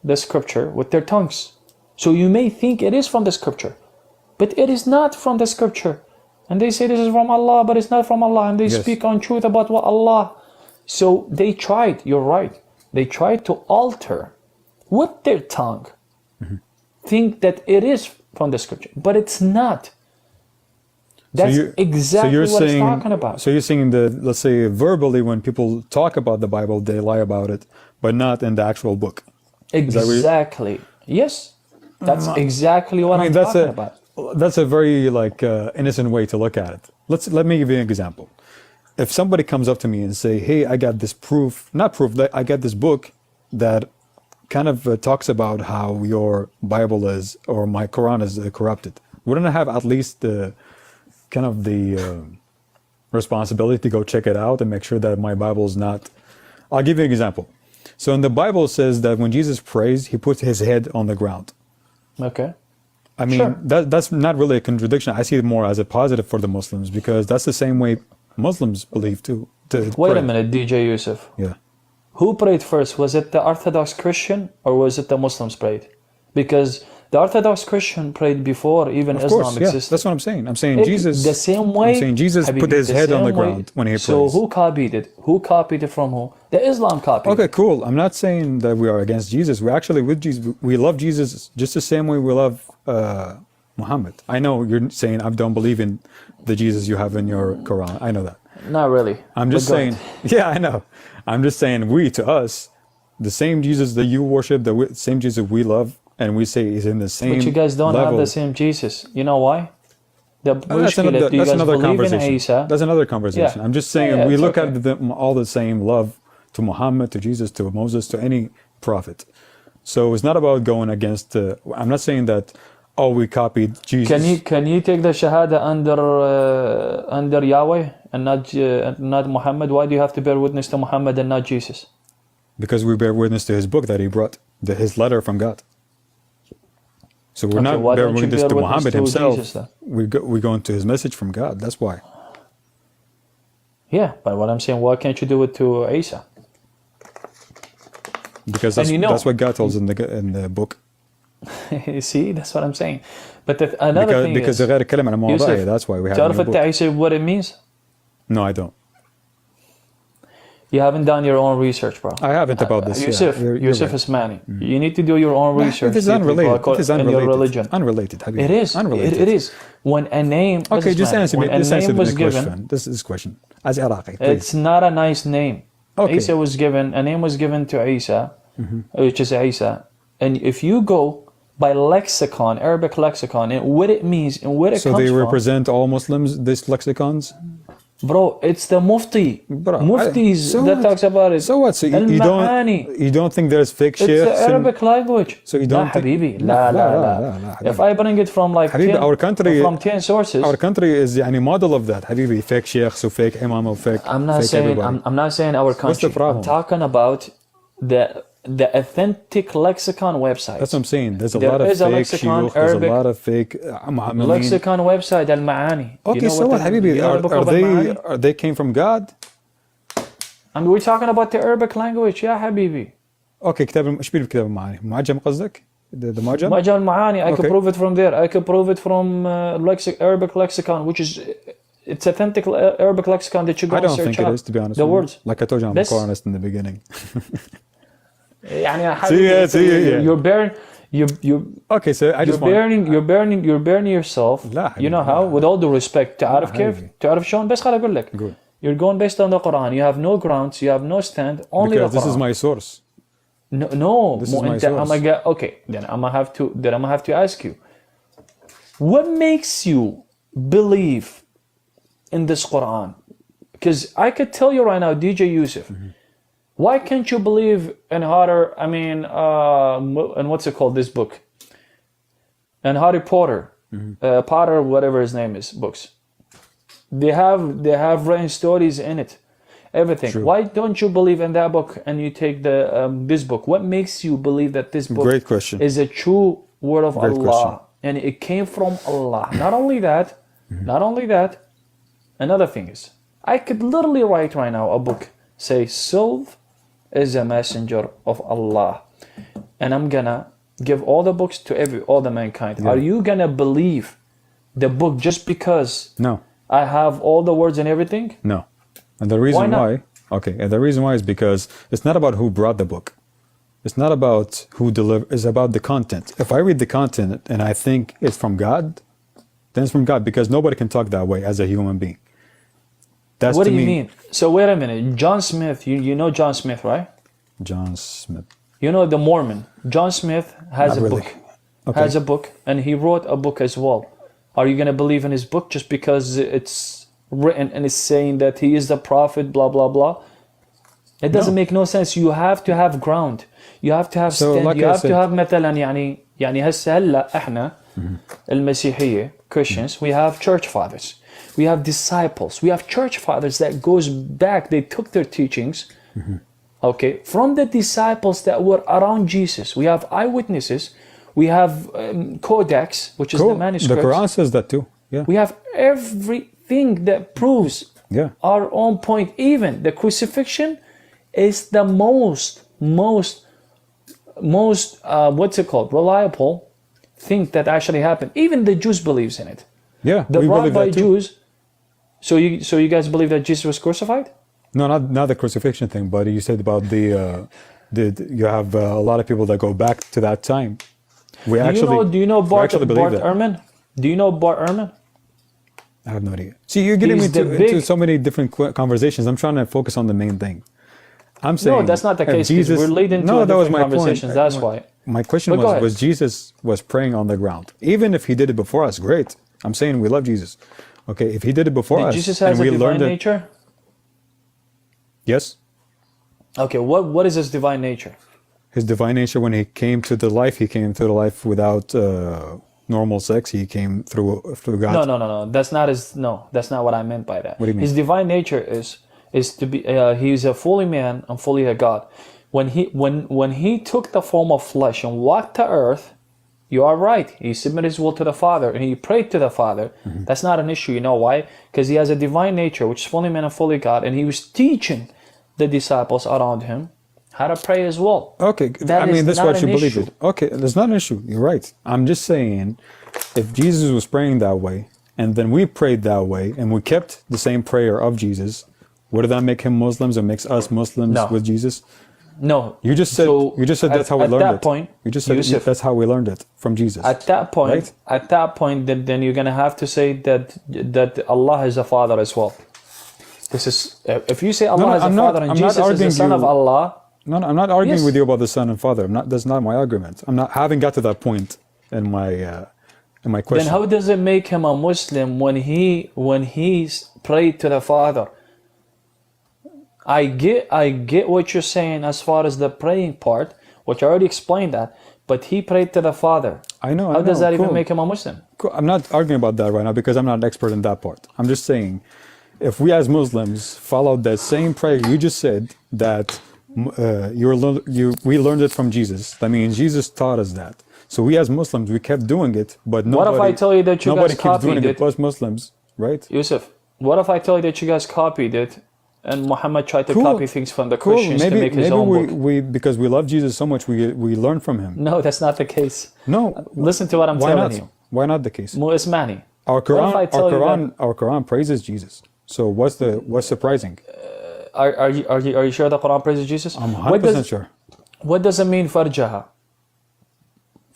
the scripture with their tongues. So you may think it is from the scripture, but it is not from the scripture. And they say this is from Allah, but it's not from Allah. And they Yes. speak untruth about what Allah. So they tried, you're right. They tried to alter with their tongue. Think that it is from the scripture, but it's not. That's exactly what it's talking about. So you're saying that, let's say, verbally, when people talk about the Bible, they lie about it, but not in the actual book. Is that what you- Exactly. Yes. That's exactly what I'm that's talking about. that's a very innocent way to look at it. Let me give you an example. If somebody comes up to me and say, "Hey, I got this not proof, that I got this book that kind of talks about how your Bible is or my Quran is corrupted," wouldn't I have at least the responsibility to go check it out and make sure that my Bible is not? I'll give you an example. So in the Bible it says that when Jesus prays, he puts his head on the ground. Okay. I mean, Sure. that's not really a contradiction. I see it more as a positive for the Muslims because that's the same way Muslims believe too. Wait a minute, DJ Yusuf. Yeah. Who prayed first? Was it the Orthodox Christian or was it the Muslims prayed? Because the Orthodox Christian prayed before even Of Islam course, yeah. existed. That's what I'm saying. I'm saying It- Jesus. The same way. I'm saying Jesus Habibi, put his the head on the same way. ground when he prays. So who copied it? Who copied it from who? The Islam copied. Okay, cool. I'm not saying that we are against Jesus. We're actually with Jesus. We love Jesus just the same way we love Muhammad. I know you're saying I don't believe in the Jesus you have in your Quran. I know that. Not really. I'm just But go saying. ahead. Yeah, I know. I'm just saying to us, the same Jesus that you worship, the same Jesus we love, and we say is in the same. But you guys don't level. have the same Jesus. You know why? That's mushkila, do you that's guys another believe in conversation. Isa? That's another conversation. Yeah. I'm just saying Yeah, we it's look okay. at them all the same love to Muhammad, to Jesus, to Moses, to any prophet. So it's not about going against. I'm not saying that. Oh, we copied Jesus. Can you take the shahada under Yahweh and not Muhammad? Why do you have to bear witness to Muhammad and not Jesus? Because we bear witness to his book that he brought, his letter from God. So we're Okay, not why bearing don't you witness bear to witness Muhammad to himself. Jesus then? We go into his message from God. That's why. Yeah, but what I'm saying, why can't you do it to Isa? Because And that's what God tells in the book. See, that's what I'm saying. But another thing because is, غير الكلام عن المواضيع, Yusuf, that's why we have it in تعرف the أنت book. Isa what it means? No, I don't. You haven't done your own research, bro. I haven't about this. Yusuf, yeah. You're Yusuf right. Ismani. You need to do your own research. It is see people unrelated. It is in your religion. Unrelated. Habibi. It is. Unrelated. It is. When a name. Okay, listen, just man, answer me. when a Just answer name the was given, question. This is question. As Iraqi, please. it's not a nice name. Okay. Isa was given. A name was given to Isa, which is Isa. And if you go by lexicon, Arabic lexicon, and what it means and where it So comes they from, represent all Muslims, these lexicons? bro, it's the Mufti. Bro, Muftis so that what? talks about it. So what? So you Al-Ma'ani. don't think there's fake It's sheikhs? the Arabic language. So you don't La, think- Habibi. La, La, la, la, la, la. la, If Habibi. I bring it from like Habibi, 10, our country- from 10 sources, Our country is a model of that. Habibi, fake sheikhs or fake imam or fake I'm not fake saying everybody. I'm not saying our country. the problem? I'm talking about the the authentic lexicon website. That's what I'm saying. There's a There lot of is a fake lexicon, shuyukh, there's a Arabic lot of fake lexicon website, Al-Ma'ani. Okay, You know so what, Habibi? you know the book of Al-Ma'ani? Are they came from God? I mean, we're talking about the Arabic language, yeah, Habibi. اوكي كتاب ايش بيه الكتاب المعاني؟ معجم قصدك؟ the معجم؟ Majal Ma'ani, I could Okay. prove it from there. I could prove it from Arabic lexicon, which is it's authentic Arabic lexicon that you go I and don't search think it up. is, to be honest The with you. words. Like I told you, I'm a Bس. Quranist in the beginning. يعني يا حبيبي, see, you're bearing you Okay, so I just you're bearing yourself. لا You know حبيبي، how? لا. With all due respect, تعرف كيف؟ حبيبي. تعرف شلون؟ بس خليني أقول لك. Good. You're going based on the Quran. You have no grounds. You have no stand. Only Because the Quran. this is my source. No. This is مو my أنت I'm source. gonna okay. Then I'm gonna have to ask you. What makes you believe in this Quran? Because I could tell you right now, DJ Yusuf, why can't you believe in and what's it called, this book? And Harry Potter, Potter, whatever his name is, books. They have written stories in it, everything. True. Why don't you believe in that book and you take the this book? What makes you believe that this book Great question. is a true word of Great Allah question. and it came from Allah? Not only that, another thing is, I could literally write right now a book, say Silv is a messenger of Allah, and I'm gonna give all the books to all the mankind. Yeah. Are you gonna believe the book just because No, I have all the words and everything? no. And the reason not? why, okay, and the reason why is because it's not about who brought the book. It's not about who delivered. It's about the content. If I read the content and I think it's from God, then it's from God, because nobody can talk that way as a human being. That's What to do you me, mean? So wait a minute, John Smith, you know John Smith, right? John Smith. You know the Mormon. John Smith has Not a really. book. Okay. Has a book, and he wrote a book as well. Are you going to believe in his book just because it's written and it's saying that he is the prophet, blah, blah, blah? It doesn't No. make no sense. You have to have ground. You have to have So, stand. like You I have to said- have مثلا يعني هسه هلا احنا المسيحية Christians, we have church fathers. We have disciples. We have church fathers that goes back. They took their teachings, okay, from the disciples that were around Jesus. We have eyewitnesses. We have codex, which is Cool. the manuscript. The Quran says that too. Yeah. We have everything that proves Yeah. our own point. Even the crucifixion is the most what's it called, reliable thing that actually happened. Even the Jews believes in it. Yeah. The we believe rabbi that too. Jews. So you guys believe that Jesus was crucified? No, not the crucifixion thing, but you said about the you have a lot of people that go back to that time. We Do you know Bart actually believe that. Ehrman? Do you know Bart Ehrman? I have no idea. See, you're getting He's me the into big- so many different conversations. I'm trying to focus on the main thing. I'm saying No, that's not the if case. 'Cause we're leading to no, a that was different my conversations. point. That's why. My question But go ahead. was Jesus was praying on the ground. Even if he did it before us, great. I'm saying we love Jesus. Okay, if he did it before us, Jesus and has a we divine learned it, nature. yes, Okay, what is his divine nature? his divine nature, when he came to the life, he came to the life without normal sex. He came through God. No. That's not what I meant by that. What do you mean? His divine nature is to be. He's a fully man and fully a God. When he took the form of flesh and walked the earth, you are right. He submitted his will to the Father and he prayed to the Father. Mm-hmm. That's not an issue. You know why? Because he has a divine nature, which is fully man and fully God, and he was teaching the disciples around him how to pray as well. Okay, That I mean, is that's not what you an believe issue. it. Okay, there's not an issue. You're right. I'm just saying, if Jesus was praying that way, and then we prayed that way, and we kept the same prayer of Jesus, would that make him Muslims or makes us Muslims No. with Jesus? No. You just said So, that's how we at learned that it. point, You just said Yusuf, that's how we learned it from Jesus. At that point, Right? then you're gonna have to say that Allah is a father as well. This is if you say Allah is a father and Jesus is the son of Allah. No, I'm not arguing Yes. with you about the son and father. That's not my argument. I'm not having got to that point in my question. Then how does it make him a Muslim when he prayed to the Father? I get what you're saying as far as the praying part, which I already explained that. But he prayed to the Father. I know. How does that even cool. make him a Muslim? Cool. I'm not arguing about that right now because I'm not an expert in that part. I'm just saying, if we as Muslims followed that same prayer you just said, that we learned it from Jesus. I mean, Jesus taught us that. So we as Muslims, we kept doing it, but nobody, what if I tell you that you nobody guys keeps doing copied it it? plus Muslims, right? Yusuf, what if I tell you that you guys copied it and Muhammad tried to Cool. copy things from the Cool. Christians to make his own book? we because we love Jesus so much, we learn from him. No, that's not the case. No. Listen to what I'm Why telling not? you. Why not the case? Mu ismani. Our What if I Quran, tell you that- our Quran praises Jesus. So what's surprising? Are you sure the Quran praises Jesus? I'm What 100% does, sure. what does it mean farjaha?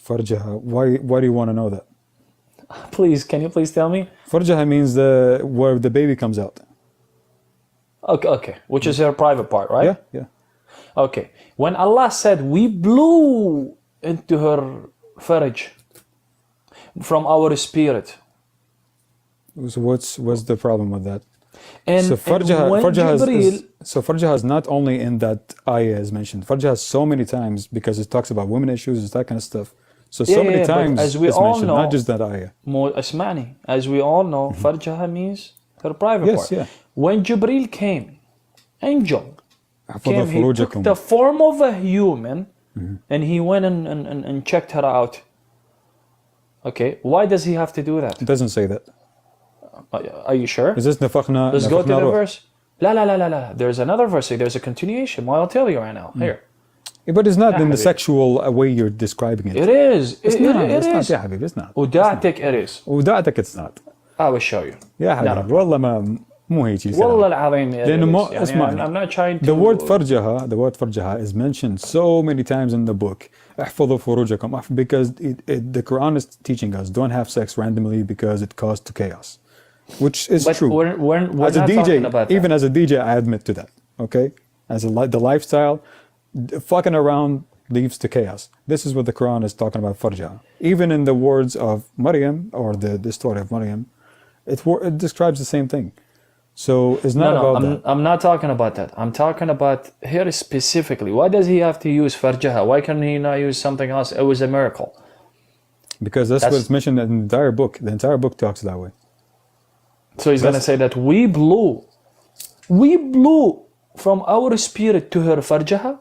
Farjaha. Why do you want to know that? Please, can you please tell me? Farjaha means where the baby comes out. Okay. Which is her private part, right? Yeah. Okay. When Allah said we blew into her farj from our spirit. So what's the problem with that? And, So when Jibreel, Farjaha is not only in that ayah as mentioned. Farjaha is so many times because it talks about women issues and that kind of stuff. So many but times as we it's all mentioned, know, not just that ayah. Asmani, as we all know, farjaha means her private Yes, part. yeah. When Jibreel came, angel, حفظ he took فروجكم. the form of a human and he went and checked her out. Okay, why does he have to do that? It doesn't say that. Are you sure? Is this نفخنا Let's go to the روح. verse. La. There's another verse. There's a continuation. Well, I'll tell you right now. Here. Yeah, but it's not in the حبيبي. sexual way you're describing it. It is. It's It not. It's not. is. يا حبيبي, it's not. ودعتك it is. ودعتك it's not. I will show you. يا حبيبي والله ما مو هيك شيء. والله العظيم it لأنه is. ما يعني اسمعني. I'm not trying to. The word farjaha is mentioned so many times in the book. احفظوا فروجكم because the Quran is teaching us don't have sex randomly because it causes to chaos, which is But true. we're As a not DJ, talking about that. even as a DJ, I admit to that. Okay, as the lifestyle, fucking around leads to chaos. This is what the Quran is talking about farjaha. Even in the words of Maryam or the story of Maryam, it describes the same thing. So it's not about that. I'm not talking about that. I'm talking about here specifically. Why does he have to use farjaha? Why can he not use something else? It was a miracle. Because that's what's mentioned in the entire book. The entire book talks that way. So he's going to say that we blew from our spirit to her farjaha.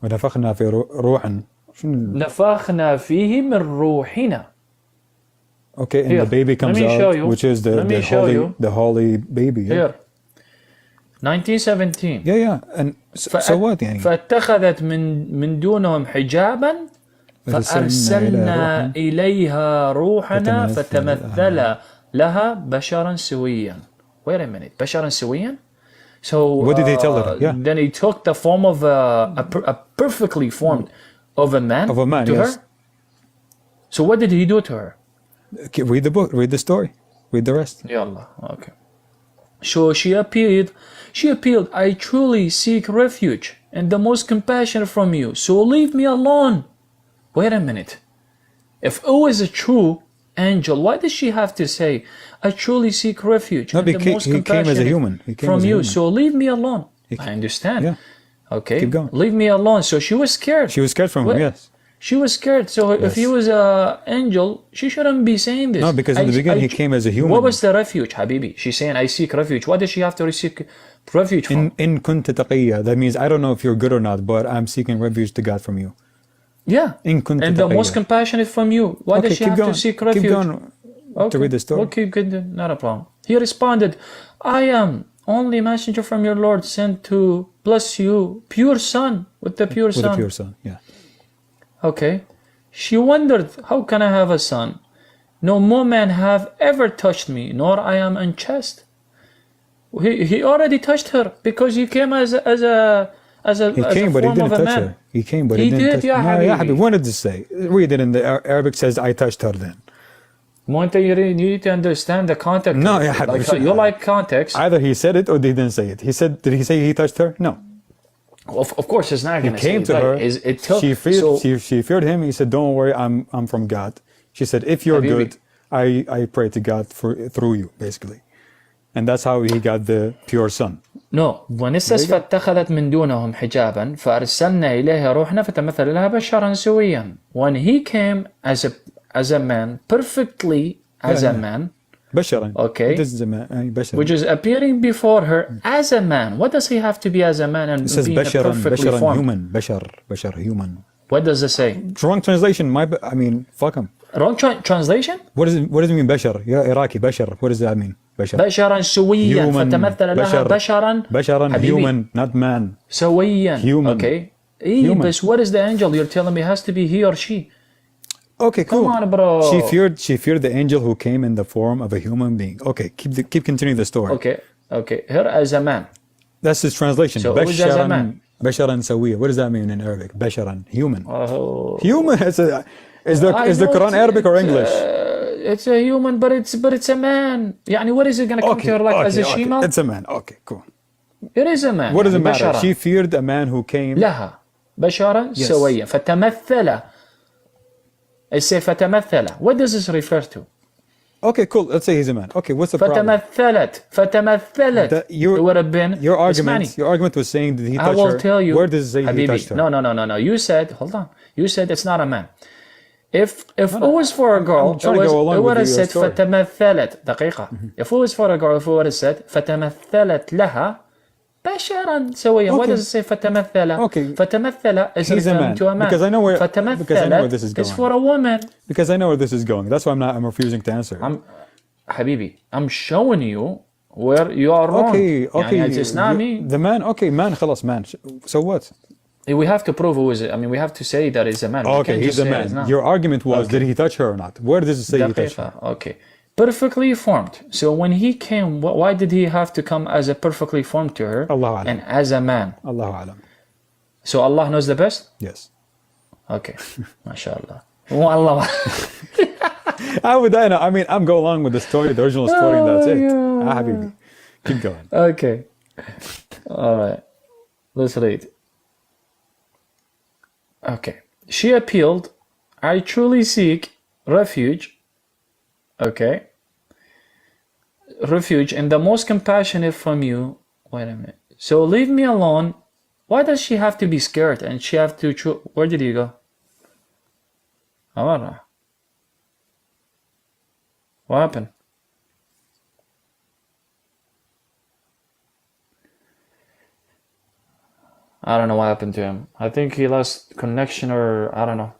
ونفخنا في روحا. نفخنا فيه من روحنا. Okay, and Here, the baby comes let me show out, you. which is Let me show you. the holy baby. Yeah, Here. 1917. yeah. And so what يعني? فاتخذت من دونهم حجابا فأرسلنا إليها روحنا فتمثل لها بشرا سويا. Wait a minute, بشرا سويا? So What did he tell her? Yeah. Then he took the form of a perfectly formed of a man, to yes. her. So what did he do to her? Okay, read the book, read the story, read the rest. Yallah, okay. So she appealed, I truly seek refuge and the most compassion from you, so leave me alone. Wait a minute. If it was a true angel, why does she have to say, I truly seek refuge No, and the most he came as a human. He came from as a you, human. so leave me alone. I understand. Yeah. Okay, Keep going. leave me alone. So she was scared. She was scared from him, yes. She was scared. So if he was an angel, she shouldn't be saying this. No, because in the beginning he came as a human. What was the refuge, Habibi? She's saying, I seek refuge. What does she have to seek refuge from? In kunta taqiyya, that means I don't know if you're good or not, but I'm seeking refuge to God from you. Yeah. In kunta And the taqiyya. most compassionate from you. Why does she have to seek refuge? Keep going to read the story. Okay, good. Not a problem. He responded, I am only messenger from your Lord sent to bless you, pure son, with the pure son. With the pure son, yeah. Okay. She wondered, how can I have a son? No more man have ever touched me, nor I am unchaste. He already touched her because he came as a He came, but he didn't touch her. He came, but he didn't touch her. No, yeah, Habib, what did it say? Read it in the Arabic says, I touched her then. You need to understand the context. No, yeah, Habib. You like context. Either he said it or they didn't say it. Did he say he touched her? No. Of course, it's not going to say Came it. to her. She feared him. He said, don't worry, I'm from God. She said, if you're good, I pray to God through you, basically. And that's how he got the pure son. No. ونسس فاتخذت من دونهم حجابا فأرسلنا إليها روحنا فتمثل لها بشرا سويا. When he came as a man, perfectly as a man, بشرا. Okay. This is a man. بشرا. Which is appearing before her as a man. What does he have to be as a man and It says being بشرا perfectly بشرا formed? human. بشر human. What does it say? Wrong translation. I mean, fuck him. Wrong translation? What does it mean بشر? يا عراقي بشر. What does that mean? بشر. بشرا سويا Human. فتمثل لها بشرا بشرا حبيبي. human, not man. سويا. Human. Okay. Human. But what is the angel? You're telling me it has to be he or she. Okay, cool. Come on, bro. She feared the angel who came in the form of a human being. Okay, keep continuing the story. Okay. Her as a man. That's his translation. So who's as a man? بشرا سويا. What does that mean in Arabic? بشرا human. Oh. Human. Is the Quran Arabic or English? It's a human, but it's a man. يعني what is it gonna come to her like as a female? It's a man. Okay, cool. It is a man. What does it matter? بشرا. She feared a man who came. لها بشرا سويا فتمثل. It say فتمثل. What does this refer to? Okay, cool. Let's say he's a man. Okay, what's the problem? فتمثلت. It would have been your Ismani. argument was saying, did he touch her? I will tell you. Where does it say Habibi, he touched her? No. You said, hold on. You said it's not a man. If it was for a girl, I'm trying to go along it would with have your said story. فتمثلت. دقيقة. If it was for a girl, it would have said فتمثلت لها بشرا سويا. Why does it say فتمثل? Okay. فتمثل is He's a referring man. to a man. Because I know where this is going. Is for a woman. Because I know where this is going. That's why I'm refusing to answer. Habibi, I'm showing you where you are wrong. Okay. يعني it's not me. The man, okay, man, خلاص, man. So what? We have to prove who is it. I mean, we have to say that it's a man. Okay, he's a man. Your argument was, did he touch her or not? Where does it say he touched her? Okay. Perfectly formed. So when he came, why did he have to come as a perfectly formed to her? Allahu Alam. And as a man? Allahu Alam. So Allah knows the best? Yes. Okay. MashaAllah. Allah. How would I know? I mean, I'm going along with the story, the original story, and that's it. Habibi. Keep going. Okay. All right. Let's read. Okay. She appealed, I truly seek refuge. Okay. Refuge in the most compassionate from you. Wait a minute. So leave me alone. Why does she have to be scared and she have to where did you go? Amara. What happened? I don't know what happened to him. I think he lost connection or I don't know.